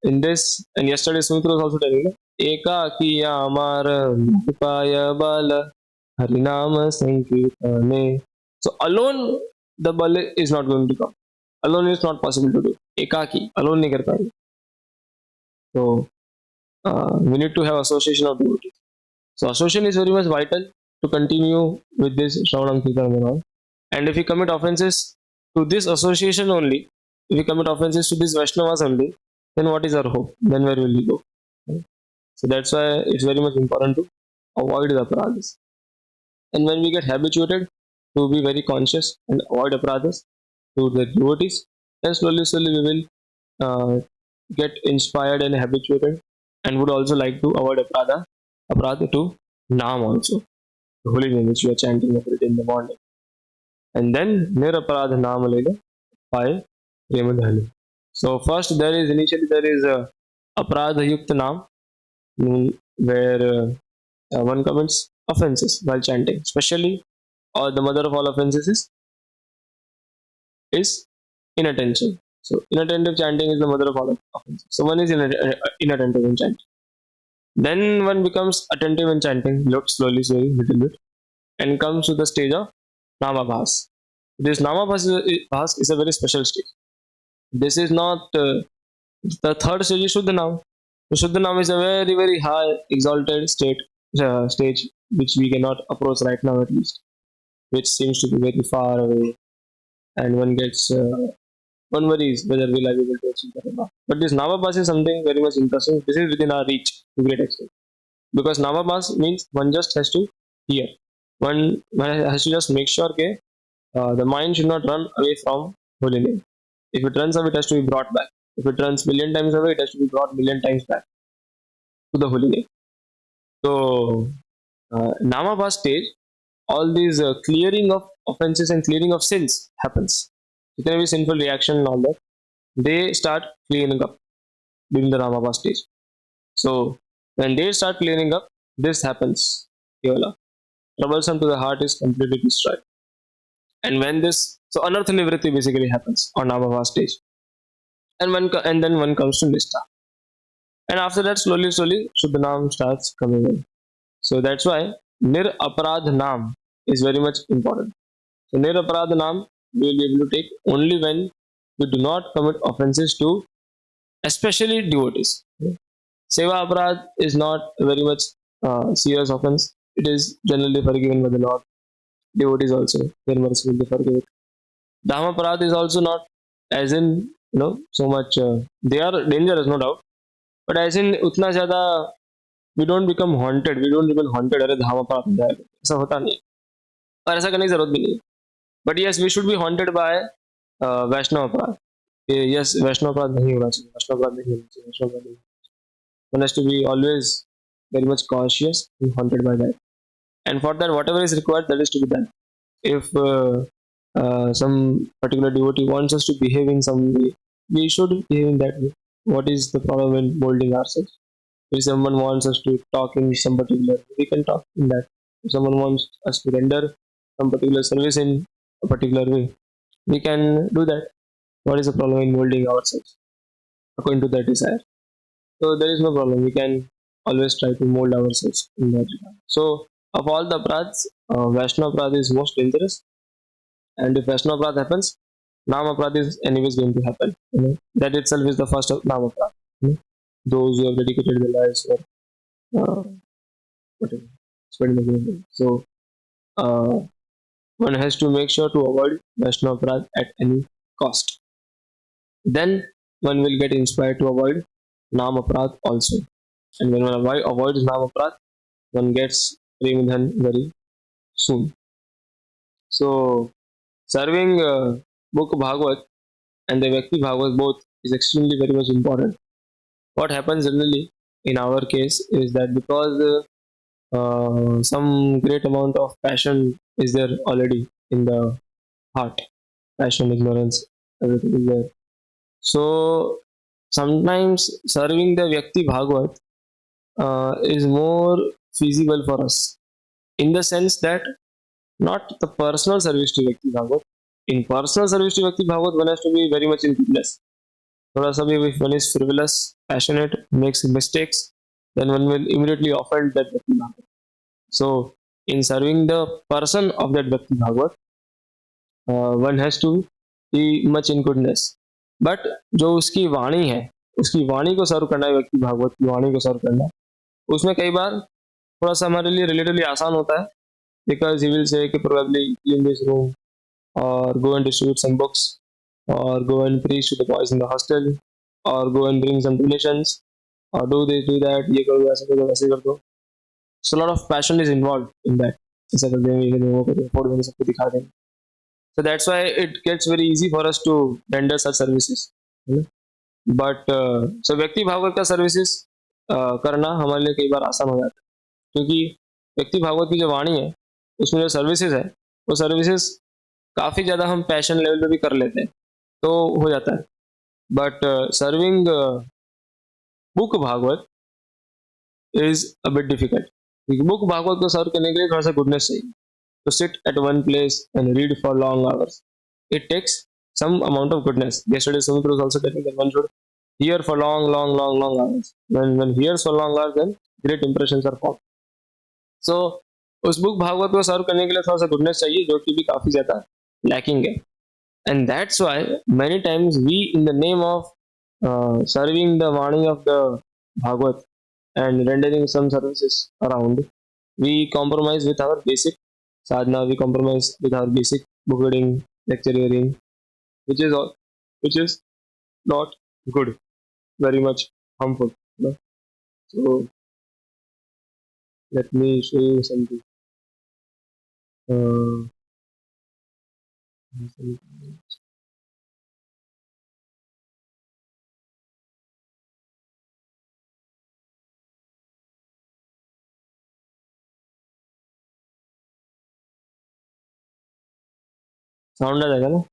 In this, and yesterday Sumitra was also telling, Eka kiya amar upaya bala harinama sankirtane. So alone, the bal is not going to come. Alone is not possible to do. Ekaki, alone nahi kar payenge. So we need to have association of devotees. So association is very much vital to continue with this Shravanam Kirtan and all. And if we commit offenses to this association only, if we commit offenses to these Vaishnavas only, then what is our hope? Then where will we go? So that's why it's very much important to avoid the aparadas. And when we get habituated to be very conscious and avoid aparadas to the devotees, then slowly we will get inspired and habituated, and would also like to avoid aparada to Naam also, the holy name which you are chanting every day in the morning. And then Nir aparad Naam Lega Pai Premadhani. So first initially there is aparadha yukta Naam, where one commits offenses while chanting. Especially, or the mother of all offenses is inattention. So inattentive chanting is the mother of all offenses. So one is inattentive in chanting. Then one becomes attentive in chanting, slowly, little bit, and comes to the stage of Namabhas. This Namabhas is a very special stage. This is not the third stage is Shuddhanam. The Shuddhanam is a very, very high, exalted stage which we cannot approach right now, at least, which seems to be very far away, and one worries whether we'll be able to achieve that or not. But this Namabhas is something very much interesting. This is within our reach to great extent. Because Namabhas means one just has to hear. One has to just make sure that the mind should not run away from holy name. If it runs away, it has to be brought back. If it runs million times away, it has to be brought million times back to the holy name. So, Namabhas stage, all these clearing of offenses and clearing of sins happens. If there is sinful reaction and all that, they start cleaning up during the Namabhas stage. So, when they start clearing up, this happens. Kevala. Troublesome to the heart is completely destroyed. And when this, so Anartha Nivritti basically happens on Namabhas stage. And then one comes to Nistha. And after that, slowly, Shuddhanam starts coming in. So that's why Nir Aparadh Nam is very much important. So Nir Aparadh Nam we will be able to take only when we do not commit offenses to especially devotees. Seva Aparadh is not very much serious offense. It is generally forgiven by the Lord. Devotees also, their mercy will be forgiven. Dhamma Aparadh is also not as in, so much, they are dangerous, no doubt. But as in, utna zyada, we don't become haunted. We don't even haunted. अरे धाम अपराध हो जाएगा ऐसा होता नहीं और ऐसा करने की जरूरत भी नहीं. But yes, we should be haunted by वैष्णव अपराध. Yes, वैष्णव अपराध नहीं होना चाहिए. वैष्णव अपराध नहीं होना चाहिए. वैष्णव अपराध नहीं. One has to be always very much cautious and haunted by that. And for that, whatever is required, that is to be done. If some particular devotee wants us to behave in some way, we should behave in that way. What is the problem in molding ourselves? If someone wants us to talk in some particular way, we can talk in that. If someone wants us to render some particular service in a particular way, we can do that. What is the problem in molding ourselves according to that desire? So there is no problem. We can always try to mold ourselves in that regard. So of all the aparadhs, Vaishnava aparadh is most dangerous. And if Vaishnava aparadh happens, Nama aparadh is anyways going to happen. That itself is the first of Nama aparadh. Those who have dedicated their lives for whatever, spending the day. So one has to make sure to avoid Vaishnava aparadh at any cost. Then one will get inspired to avoid Nam aparadh also. And when one avoids Nam aparadh, one gets Premidhan very soon. So serving book Bhagavad and the Vyakti Bhagavad both is extremely very much important. What happens generally in our case is that because some great amount of passion is there already in the heart, passion, ignorance, everything is there. So sometimes serving the Vyakti Bhagavad is more feasible for us in the sense that not the personal service to Vyakti Bhagavad. In personal service to Vyakti Bhagavad, one has to be very much in fitness. If one is frivolous, passionate, makes mistakes, then one will immediately offend that Vyakti Bhagavad. So, in serving the person of that Vyakti Bhagavad, one has to be much in goodness. But जो उसकी वाणी है, उसकी वाणी को सर्व करना है, व्यक्ति भागवत की वाणी को सर्व करना, उसमें कई बार थोड़ा सा हमारे लिए रिलेटिवली आसान होता है. Because he will say कि probably clean this room or go and distribute some books or go and preach to the boys in the hostel or go and bring some donations or do this, do that, ये करो, ऐसा करो, वैसे कर दो. So a lot of passion is involved in that. ऐसा कर देंगे, ये वो करें, फोटो में सबको दिखा देंगे. So that's why it gets very easy for us to render such services. But so व्यक्ति भागवत का सर्विसेज करना हमारे लिए कई बार आसान हो जाता है, क्योंकि व्यक्ति भागवत की जो वाणी है उसमें जो सर्विसेज है वो सर्विसेज काफ़ी ज़्यादा हम पैशन लेवल पे भी कर लेते हैं तो हो जाता है. But serving book Bhagavat is a bit difficult. Book Bhagavat को सर्व करने के लिए थोड़ा सा गुडनेस चाहिए. To sit at one place and read for long hours, it takes some amount of goodness. Yesterday Sumitra was also telling that one should hear for long hours. When hears for long hours, then great impressions are formed. So उस book Bhagavat को serve करने के लिए थोड़ा सा goodness चाहिए, जो कि भी काफी ज्यादा लैकिंग है. And that's why many times we, in the name of serving the Vani of the Bhagavad and rendering some services around, we compromise with our basic sadhana, we compromise with our basic book reading, lecture hearing, which is all, which is not good, very much harmful. You know? So let me show you something. Uh, sound आ जाएगा ना.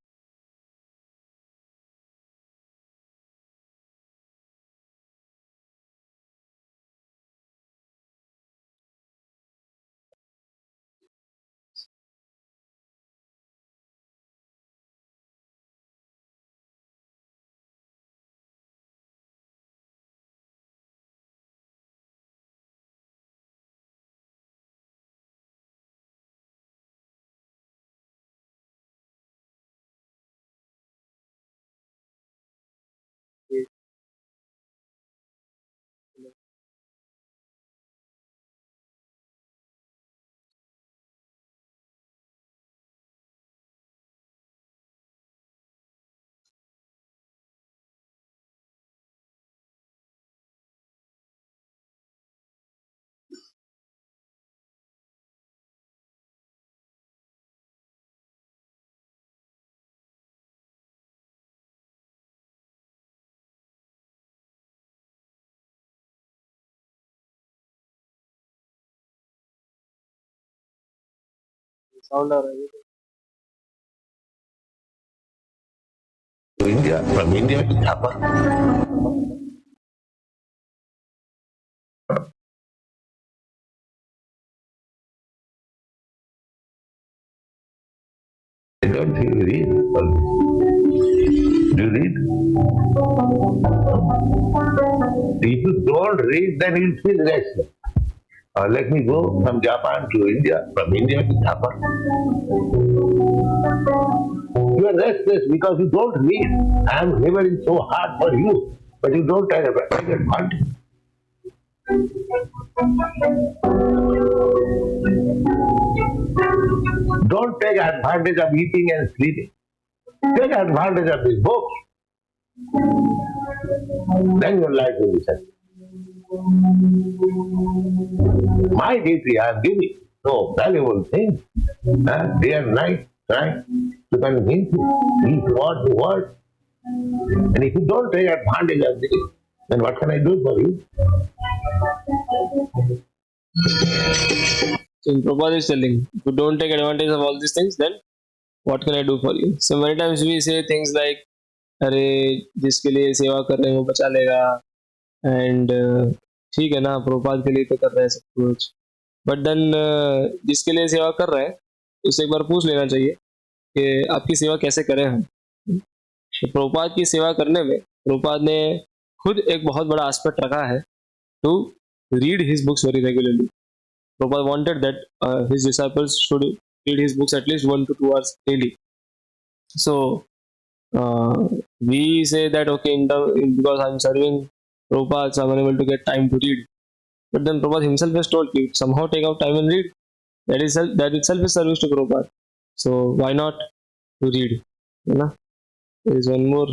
Sound आ रहा है. To India, from India to Japan. I don't think you read. Do you read? If you don't read, then you'll feel restless. Let me go from Japan to India, from India to Japan. You are restless because you don't read. I am laboring so hard for you, but you don't take advantage. Don't take advantage of eating and sleeping. Take advantage of these books. Then your life will be set. My duty I am giving so valuable things, day and night, trying to convince you, each word to word. And if you don't take advantage of this, then what can I do for you? So Prabhupada is telling, if you don't take advantage of all these things, then what can I do for you? So many times we say things like, अरे जिसके लिए सेवा कर रहे हैं वो बचा लेगा, एंड ठीक है ना, प्रभुपाद के लिए तो कर रहे हैं सब कुछ, बट देन जिसके लिए सेवा कर रहे हैं उससे एक बार पूछ लेना चाहिए कि आपकी सेवा कैसे करें हम. तो प्रभुपाद की सेवा करने में प्रभुपाद ने खुद एक बहुत बड़ा एस्पेक्ट रखा है, to read his books very regularly. Prabhupada wanted that his disciples should read his books at least 1 to 2 hours daily. So we say that okay, because I'm serving Prabhupada, so I'm unable to get time to read. But then Prabhupada himself has told you somehow take out time and read. That itself is service to Prabhupada. So why not to read? You know? There is one more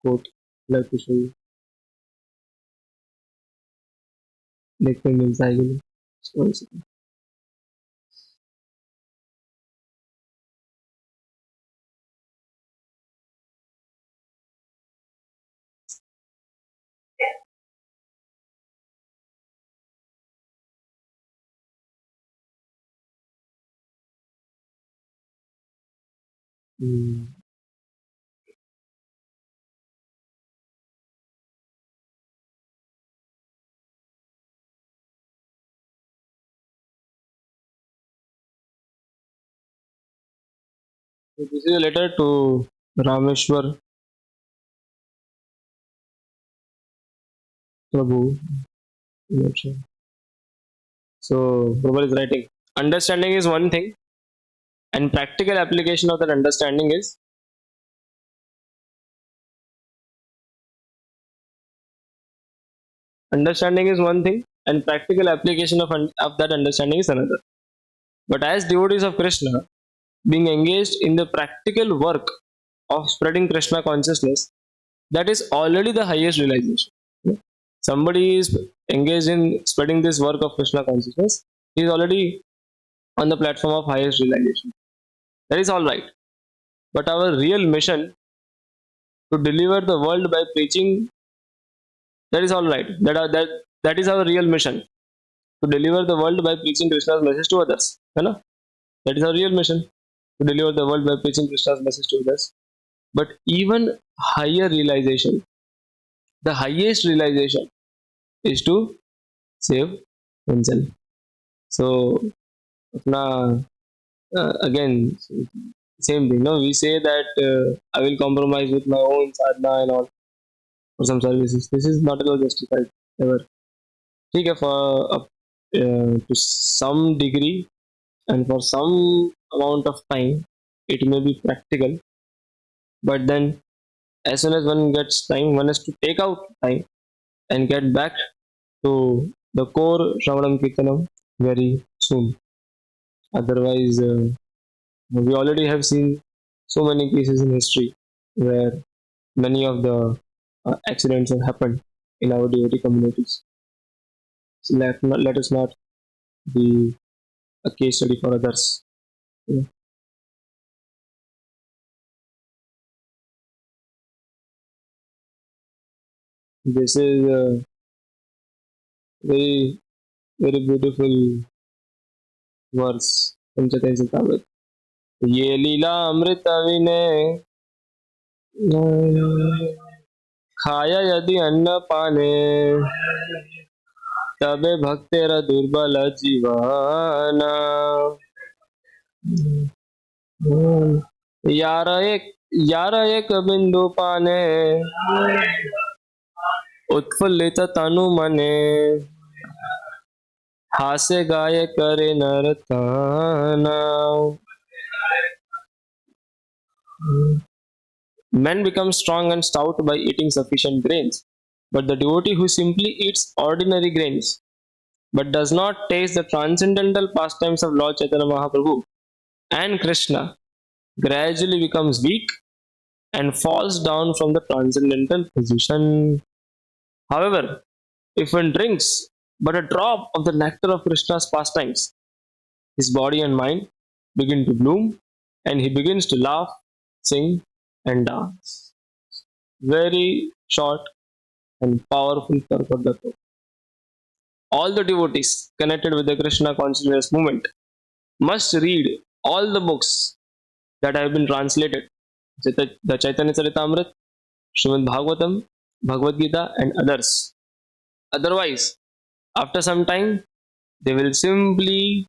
quote I'd like to show you. देखने मिलता है कि नहीं? Just 1 second. So this is a letter to Rameshwar Prabhu. I'm not sure. So Prabhu is writing. Understanding is one thing, and practical application of that understanding is one thing, and practical application of that understanding is another. But as devotees of Krishna, being engaged in the practical work of spreading Krishna consciousness, that is already the highest realization. Somebody is engaged in spreading this work of Krishna consciousness, he is already on the platform of highest realization. That is all right. But our real mission to deliver the world by preaching, that is all right. That is our real mission, to deliver the world by preaching Krishna's message to others. That is our real mission, to deliver the world by preaching Krishna's message to others. But even higher realization, the highest realization is to save oneself. So, again, same thing. No, we say that I will compromise with my own sadhana and all for some services. This is not at all justified ever. ठीक है, to some degree and for some amount of time, it may be practical. But then, as soon as one gets time, one has to take out time and get back to the core Shravanam Kirtanam very soon. Otherwise, we already have seen so many cases in history where many of the accidents have happened in our devotee communities. So let us not be a case study for others. Yeah. This is a very, very beautiful verse from Chaitanya Charitamrita. ये लीला अमृत विने खाया यदि अन्न पाने तबे भक्तेर दुर्बल जीवाना यार एक बिंदु पाने उत्फुल्लित तनु मने हास्य गाय करे नरताना. Men become strong and stout by eating sufficient grains, but the devotee who simply eats ordinary grains but does not taste the transcendental pastimes of Lord Chaitanya Mahaprabhu and Krishna gradually becomes weak and falls down from the transcendental position. However, if one drinks but a drop of the nectar of Krishna's pastimes, his body and mind begin to bloom and he begins to laugh, sing, and dance. Very short and powerful purport. All the devotees connected with the Krishna consciousness movement must read all the books that have been translated, the Chaitanya Charitamrita, Srimad Bhagvatam, Bhagavad Gita, and others. Otherwise, after some time, they will simply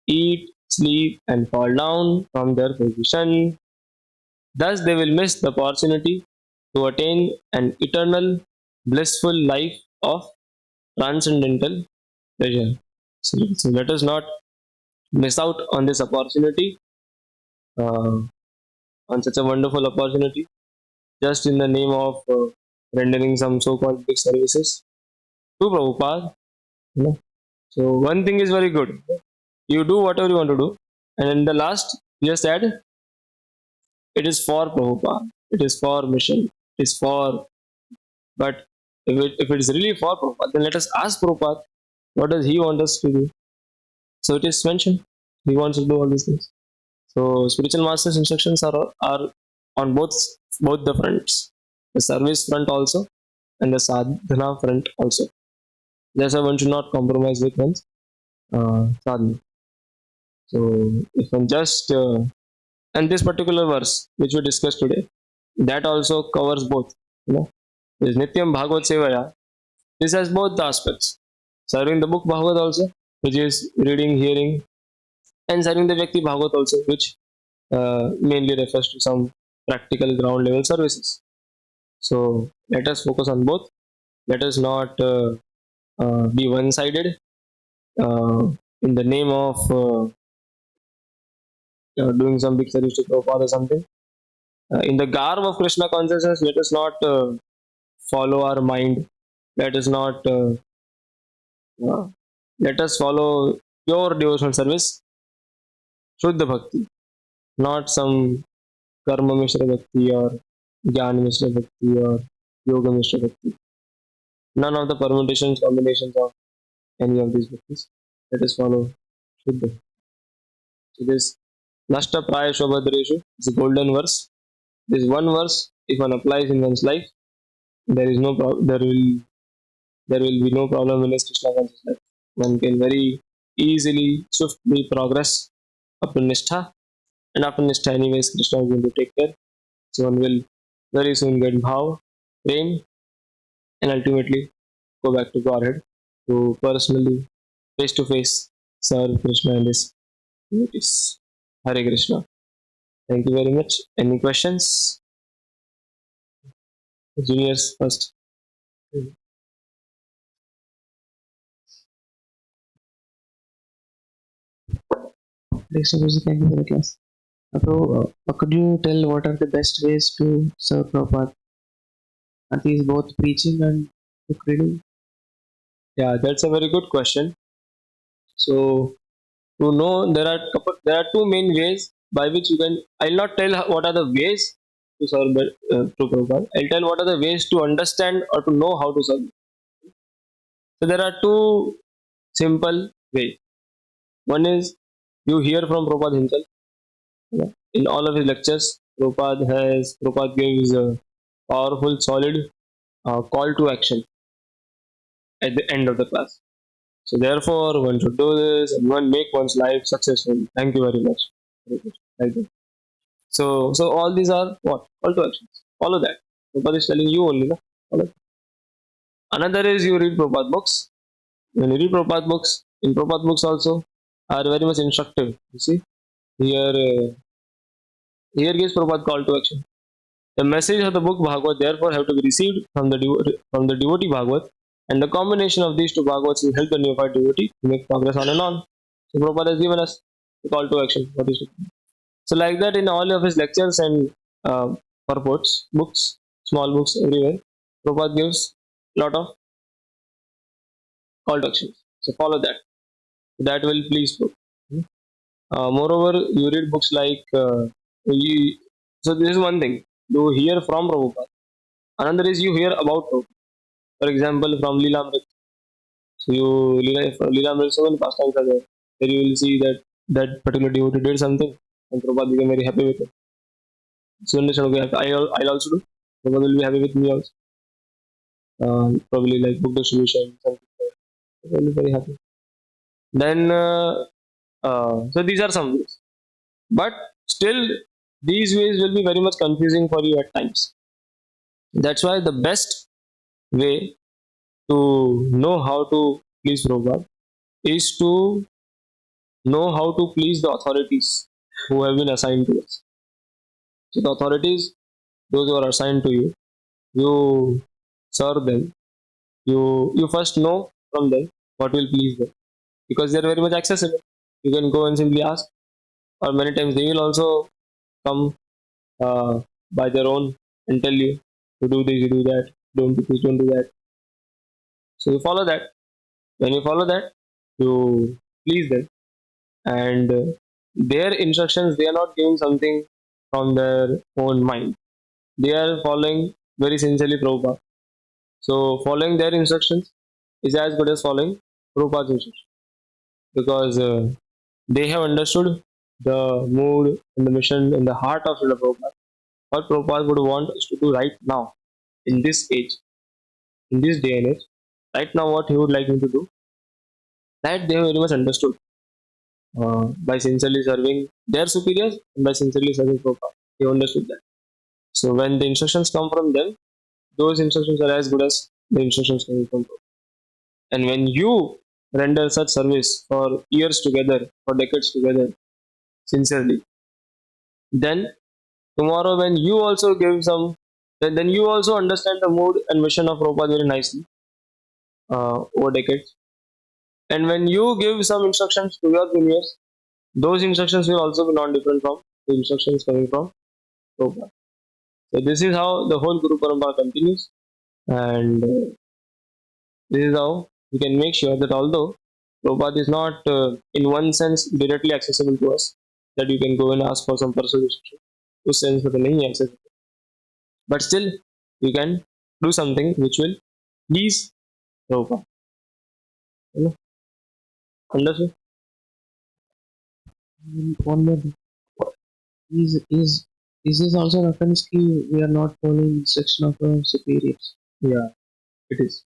eat, sleep, and fall down from their position. Thus, they will miss the opportunity to attain an eternal, blissful life of transcendental pleasure. So let us not miss out on this opportunity, on such a wonderful opportunity, just in the name of rendering some so-called big services to Prabhupada. So one thing is very good. You do whatever you want to do, and in the last, just add, it is for Prabhupada, it is for mission, it is for. But if it is really for Prabhupada, then let us ask Prabhupada, what does he want us to do? So it is mentioned, he wants to do all these things. So spiritual master's instructions are on both the fronts, the service front also and the sadhana front also. That's why one should not compromise with one's sadhana. So if one just and this particular verse which we discussed today, that also covers both. This Nityam Bhagavad Sevaya, this has both the aspects. Serving the book Bhagavad also, which is reading, hearing, and serving the Vyakti Bhagavad also, which mainly refers to some practical ground level services. So let us focus on both. Let us not be one-sided in the name of doing some big service to Prabhupada or something. In the garb of Krishna consciousness, let us not follow our mind. Let us not uh, let us follow pure devotional service, Shuddha Bhakti, not some Karma Mishra Bhakti or Jnana Mishra Bhakti or Yoga Mishra Bhakti. None of the permutations, combinations of any of these bhaktis. Let us follow Shuddha. So this Nashta Praya Shobhadreshu is a golden verse. This one verse, if one applies in one's life, there is no there will be no problem in his Krishna conscious life. One can very easily, swiftly progress up to Nishtha, and after Nishtha, anyways, Krishna is going to take care. So one will very soon get Bhav, Prem, and ultimately go back to Godhead to personally, face to face, serve Krishna and his devotees. Hare Krishna. Thank you very much. Any questions? Juniors first. Thanks, Prabhuji. Thank you for the class. Could you tell what are the best ways to serve Prabhupada? Are these both preaching and book reading? Yeah, that's a very good question. So to know, there are two main ways by which you can. I'll not tell what are the ways to serve to Prabhupada. I'll tell what are the ways to understand or to know how to serve. So there are two simple ways. One is you hear from Prabhupada himself. Yeah. In all of his lectures, Prabhupada gives a powerful, solid call to action at the end of the class. So therefore, one should do this and one make one's life successful. Thank you very much. Very good. Like that. So all these are what? Call to actions. Follow that. Prabhupada is telling you only. No? Follow. Another is you read Prabhupada books. When you read Prabhupada books, in Prabhupada books also are very much instructive. You see, here gives Prabhupada call to action. The message of the book Bhagavad therefore have to be received from the devotee Bhagavad, and the combination of these two Bhagavats will help the neophyte devotee to make progress on and on. So Prabhupada has given us the call to action. What is it? So like that in all of his lectures and purports, books, small books everywhere, Prabhupada gives a lot of call to actions. So follow that. That will please Prabhupada. Moreover, you read books like so this is one thing. You hear from Prabhupada. Another is you hear about Prabhupada. For example, from Leelamrit. So Leelamrit, so many pastimes are there. There you will see that particular devotee did something and Prabhupada became very happy with it. So understand, okay, I'll also do. Prabhupada will be happy with me also. Probably like book distribution, something like that. Will be very happy. Then so these are some ways. But still these ways will be very much confusing for you at times. That's why the best way to know how to please Prabhupada is to know how to please the authorities who have been assigned to us. So the authorities, those who are assigned to you, you serve them. You first know from them what will please them because they are very much accessible. You can go and simply ask, or many times they will also come by their own and tell you to do this, you do that, don't do this, don't do that. So you follow that. When you follow that, you please them, and their instructions, they are not giving something from their own mind. They are following very sincerely Prabhupada. So following their instructions is as good as following Prabhupada's instructions because they have understood the mood and the mission and the heart of Srila Prabhupada. What Prabhupada would want us to do right now, in this age, in this day and age, right now, what he would like me to do, that they have very much understood by sincerely serving their superiors and by sincerely serving Prabhupada. They understood that. So when the instructions come from them, those instructions are as good as the instructions coming from Prabhupada. And when you render such service for years together, for decades together, sincerely, then tomorrow when you also give some, then you also understand the mood and mission of Prabhupada very nicely. over decades. And when you give some instructions to your juniors, those instructions will also be non-different from the instructions coming from Prabhupada. So this is how the whole Guru Parampara continues, and this is how we can make sure that although Prabhupada is not in one sense directly accessible to us, that you can go and ask for some personal instruction, उस sense में तो नहीं है accessible, but still you can do something which will please Prabhupada. You know? Understood? One more thing. Is this also reference ki we are not following instruction of our superiors? Yeah, it is.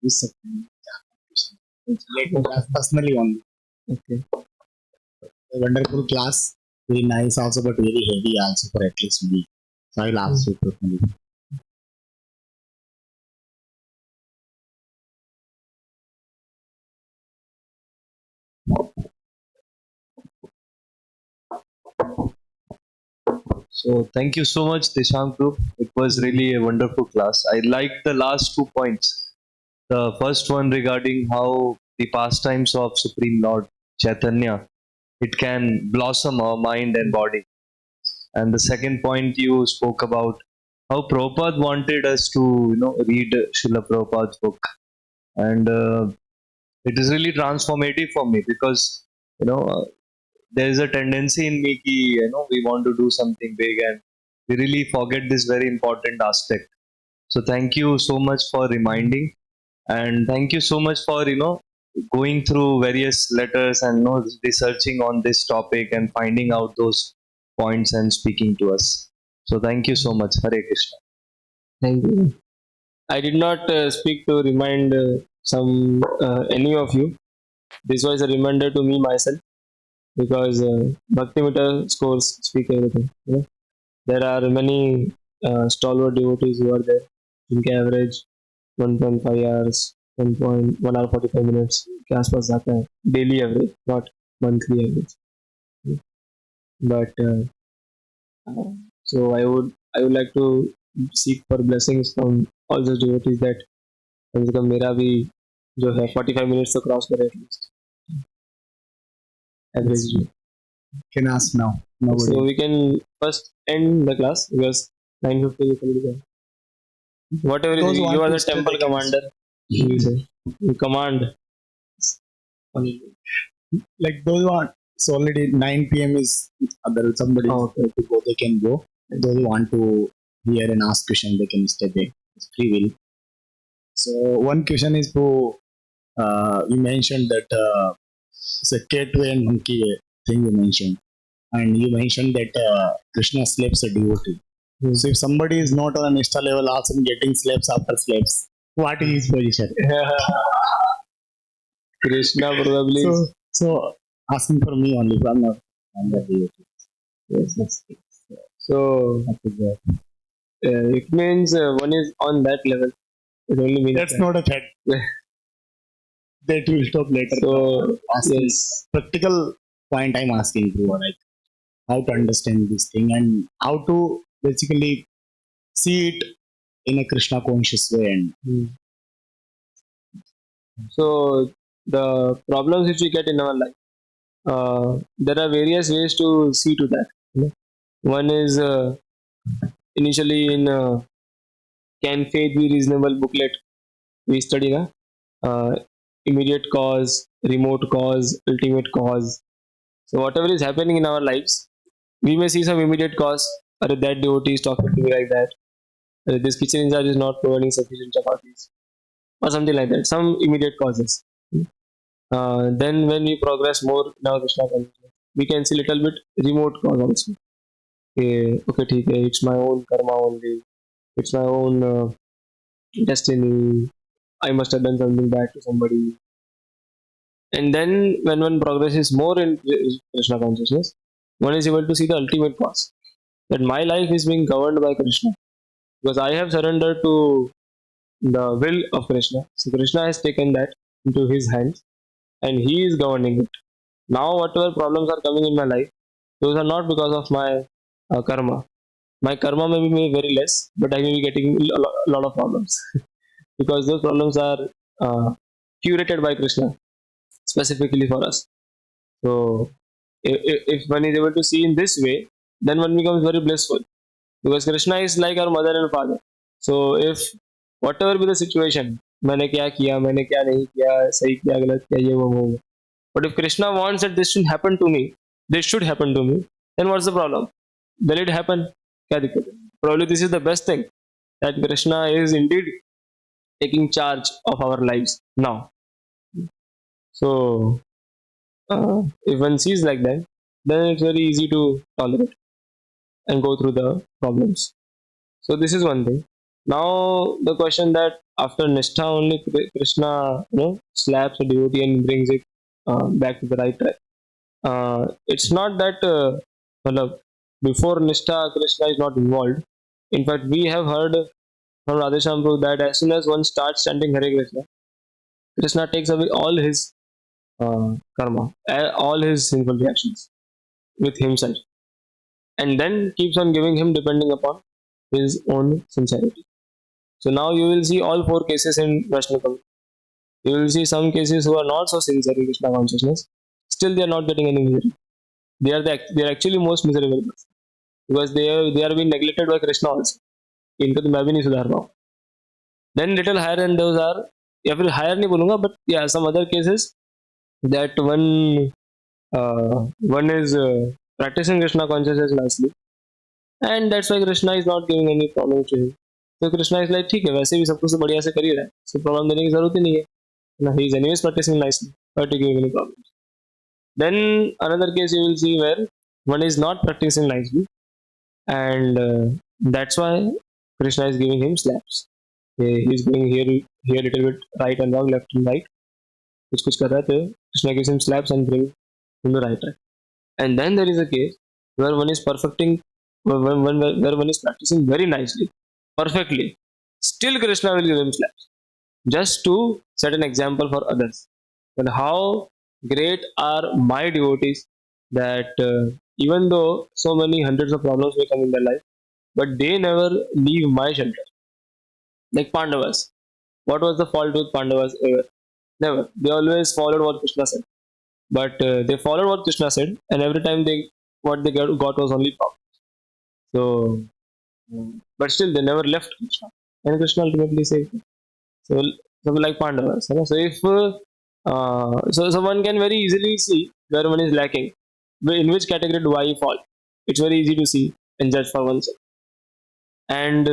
This is personally only. Okay. A wonderful class, very nice also, but very heavy also for at least me. So I'll ask you personally. So thank you so much, Dishank group. It was really a wonderful class. I liked the last 2 points. The first one regarding how the pastimes of Supreme Lord Chaitanya, it can blossom our mind and body. And the second point you spoke about how Prabhupada wanted us to, read Srila Prabhupada's book. And it is really transformative for me because, there is a tendency in me ki, we want to do something big and we really forget this very important aspect. So thank you so much for reminding, and thank you so much for going through various letters and researching on this topic and finding out those points and speaking to us. So thank you so much. Hare Krishna. Thank you. I did not speak to remind any of you. This was a reminder to me myself, because Bhaktimeter scores speak everything. There are many stalwart devotees who are there. इनके average 1.5 hours, 1 hour 45 minutes के आसपास जाता है daily average, not monthly average. But so I would like to seek for blessings from all those devotees that कम से कम मेरा भी जो है 45 minutes तो cross करे at least average. Can ask now. Nobody. So we can first end the class because 9:50 is already done. Whatever it is, Those who you want are to the stay, temple they can commander. You say. You command. Like those who want, so already 9 p.m. is there. Somebody to go, they can go. Those who want to hear and ask question, they can stay there. It's free will. So one question is for you mentioned that it's a gateway and monkey thing you mentioned, and you mentioned that Krishna slaps a devotee. So if somebody is not on a Nishta level, also getting slaps after slaps, what is his position? Krishna probably. So asking for me only, I'm not on the devotee. Yes. So it means one is on that level. It only means That's that. not a fact. That will stop later. So Asking yes. practical point I'm asking you, like how to understand this thing and how to basically see it in a Krishna conscious way. And So the problems which we get in our life, there are various ways to see to that. One is initially in Can Faith Be Reasonable booklet we study immediate cause, remote cause, ultimate cause. So whatever is happening in our lives, we may see some immediate cause. Or that devotee is talking to me like that. This kitchen in charge is not providing sufficient chapatis, or something like that. Some immediate causes. Then when we progress more in our Krishna consciousness, we can see little bit remote cause also. Okay, ठीक है, it's my own karma only. It's my own destiny. I must have done something bad to somebody. And then when one progresses more in Krishna consciousness, one is able to see the ultimate cause. That my life is being governed by Krishna. Because I have surrendered to the will of Krishna. So Krishna has taken that into his hands and he is governing it. Now whatever problems are coming in my life, those are not because of my karma. My karma may be very less, but I may be getting a lot of problems because those problems are curated by Krishna specifically for us. So if one is able to see in this way, then one becomes very blissful because Krishna is like our mother and father. So if whatever be the situation, मैंने क्या किया, मैंने क्या नहीं किया, सही किया, गलत किया, ये वो, but if Krishna wants that this should happen to me, this should happen to me, then what's the problem? Then it happen. क्या दिक्कत है? Probably this is the best thing that Krishna is indeed taking charge of our lives now. So if one sees like that, then it's very easy to tolerate and go through the problems. So this is one thing. Now the question that after Nishtha only Krishna slaps a devotee and brings it back to the right track. It's not that before Nishtha Krishna is not involved. In fact, we have heard from Radheshyam Prabhu that as soon as one starts chanting Hare Krishna, Krishna takes away all his karma, all his sinful reactions with himself, and then keeps on giving him depending upon his own sincerity. So now you will see all four cases in Vaishnava. You will see some cases who are not so sincere in Krishna consciousness. Still, they are not getting any misery. They are actually most miserable because they are being neglected by Krishna also. इनका तो मैं भी नहीं सुधार रहा हूँ. Then little higher and those are, या फिर higher नहीं बोलूँगा, but yeah, some other cases that one is practicing Krishna consciousness nicely, and that's why Krishna is not giving any problem to him. So Krishna is like, ठीक है, वैसे भी सब कुछ बढ़िया से कर ही रहा है, so problem देने की जरूरत ही नहीं है. He is anyways practicing nicely, not to give any problems. Then another case you will see where one is not practicing nicely, and that's why Krishna is giving him slaps. He is going here little bit right and wrong, left and right. कुछ कर रहा है, Krishna gives him slaps and brings him the right track. And then there is a case where one is where one is practicing very nicely, perfectly. Still Krishna will give him slaps, just to set an example for others. And how great are my devotees that even though so many hundreds of problems may come in their life, but they never leave my shelter. Like Pandavas. What was the fault with Pandavas ever? Never. They always followed what Krishna said. But they followed what Krishna said, and every time what they got was only power. So, but still they never left Krishna, and Krishna ultimately saved them. So something like Pandavas. So if so one can very easily see where one is lacking, in which category do I fall. It's very easy to see and judge for oneself. And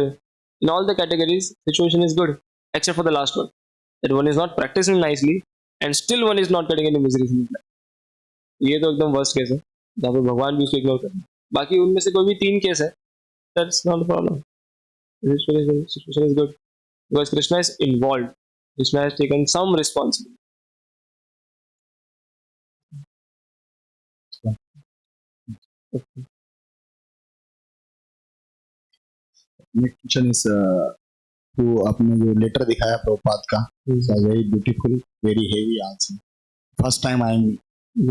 in all the categories, situation is good, except for the last one, that one is not practicing nicely, and still one is not getting any misery in his life. ये तो एकदम worst case है, जहाँ पे भगवान भी उसको ignore कर रहे हैं. बाकी उनमें से कोई भी 3 केस है, that's not a problem. The situation is good because Krishna is involved. Krishna has taken some responsibility. Next question is to आपने जो लेटर दिखाया प्रभुपाद का, very beautiful, very heavy answer. First time I am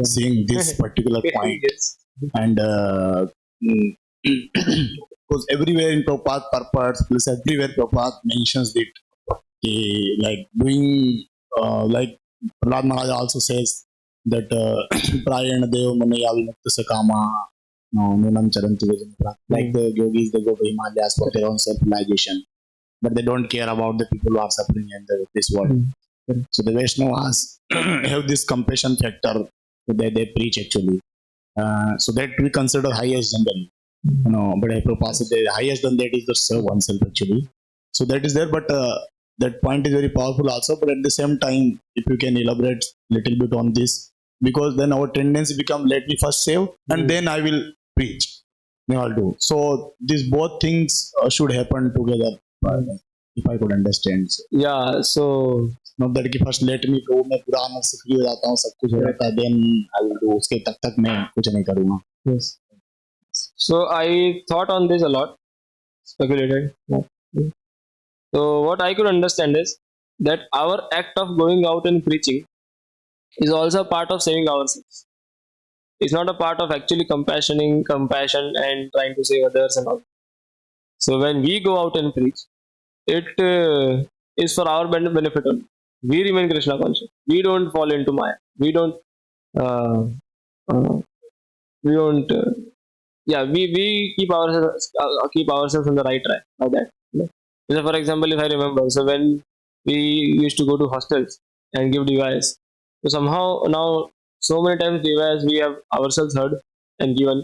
seeing this particular point. Yes. And because everywhere in Prabhupada purpose, plus everywhere Prabhupada mentions it, like doing like Prahlad Maharaj also says that Prayana Dev Manayal Mukta Sakama Nunam Charanti Vajana. Like the yogis, they go to Himalayas for their own self-realization, but they don't care about the people who are suffering in this world. So the Vaishnavas have this compassion factor that they preach actually. So that we consider highest than them. But Prabhupada said the highest than that is the serve oneself actually. So that is there, but that point is very powerful also. But at the same time, if you can elaborate little bit on this, because then our tendency become let me first save and then I will preach. They all do. So these both things should happen together. If I could understand. Yeah. So not that कि first let me go, मैं पूरा आनंद से free हो जाता हूँ, सब कुछ हो जाता है, then I will do. उसके तक मैं कुछ नहीं करूँगा. Yes. So I thought on this a lot, speculated. So what I could understand is that our act of going out and preaching is also a part of saving ourselves. It's not a part of actually compassion and trying to save others and all. So when we go out and preach, it is for our benefit only. We remain Krishna conscious. We don't fall into Maya. We don't. We don't. We keep ourselves on the right track by that. So for example, if I remember, so when we used to go to hostels and give device, so somehow now so many times device we have ourselves heard and given,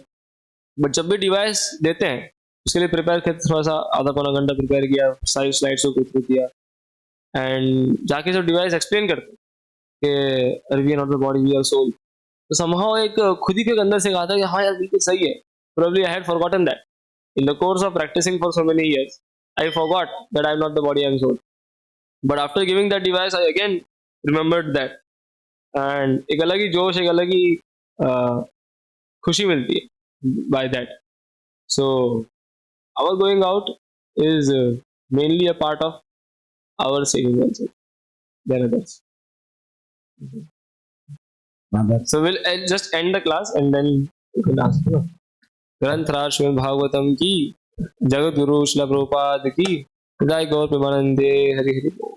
but जब भी device देते हैं उसके लिए prepare करते थोड़ा सा आधा पौना घंटा प्रिपेयर किया, सारी स्लाइड्स को go through किया, एंड जाके जब डिवाइस एक्सप्लेन करते कि we are not the body we are soul, तो somehow एक खुद ही के अंदर से कहा था कि हाँ यार बिल्कुल सही है. Probably I had forgotten that. In the course of practicing for so many years, I forgot that I am not the body, I am soul. But after giving that device, I again remembered that. And एक अलग ही जोश, एक अलग ही खुशी मिलती है by that. So our going out is mainly a part of our saving also than others. So we'll just end the class and then you can ask. ग्रंथराज Shrimad Bhagavatam की, जगत गुरु श्रील प्रभुपाद की, जय गौर प्रेमानंदे, हरि हरि बोल.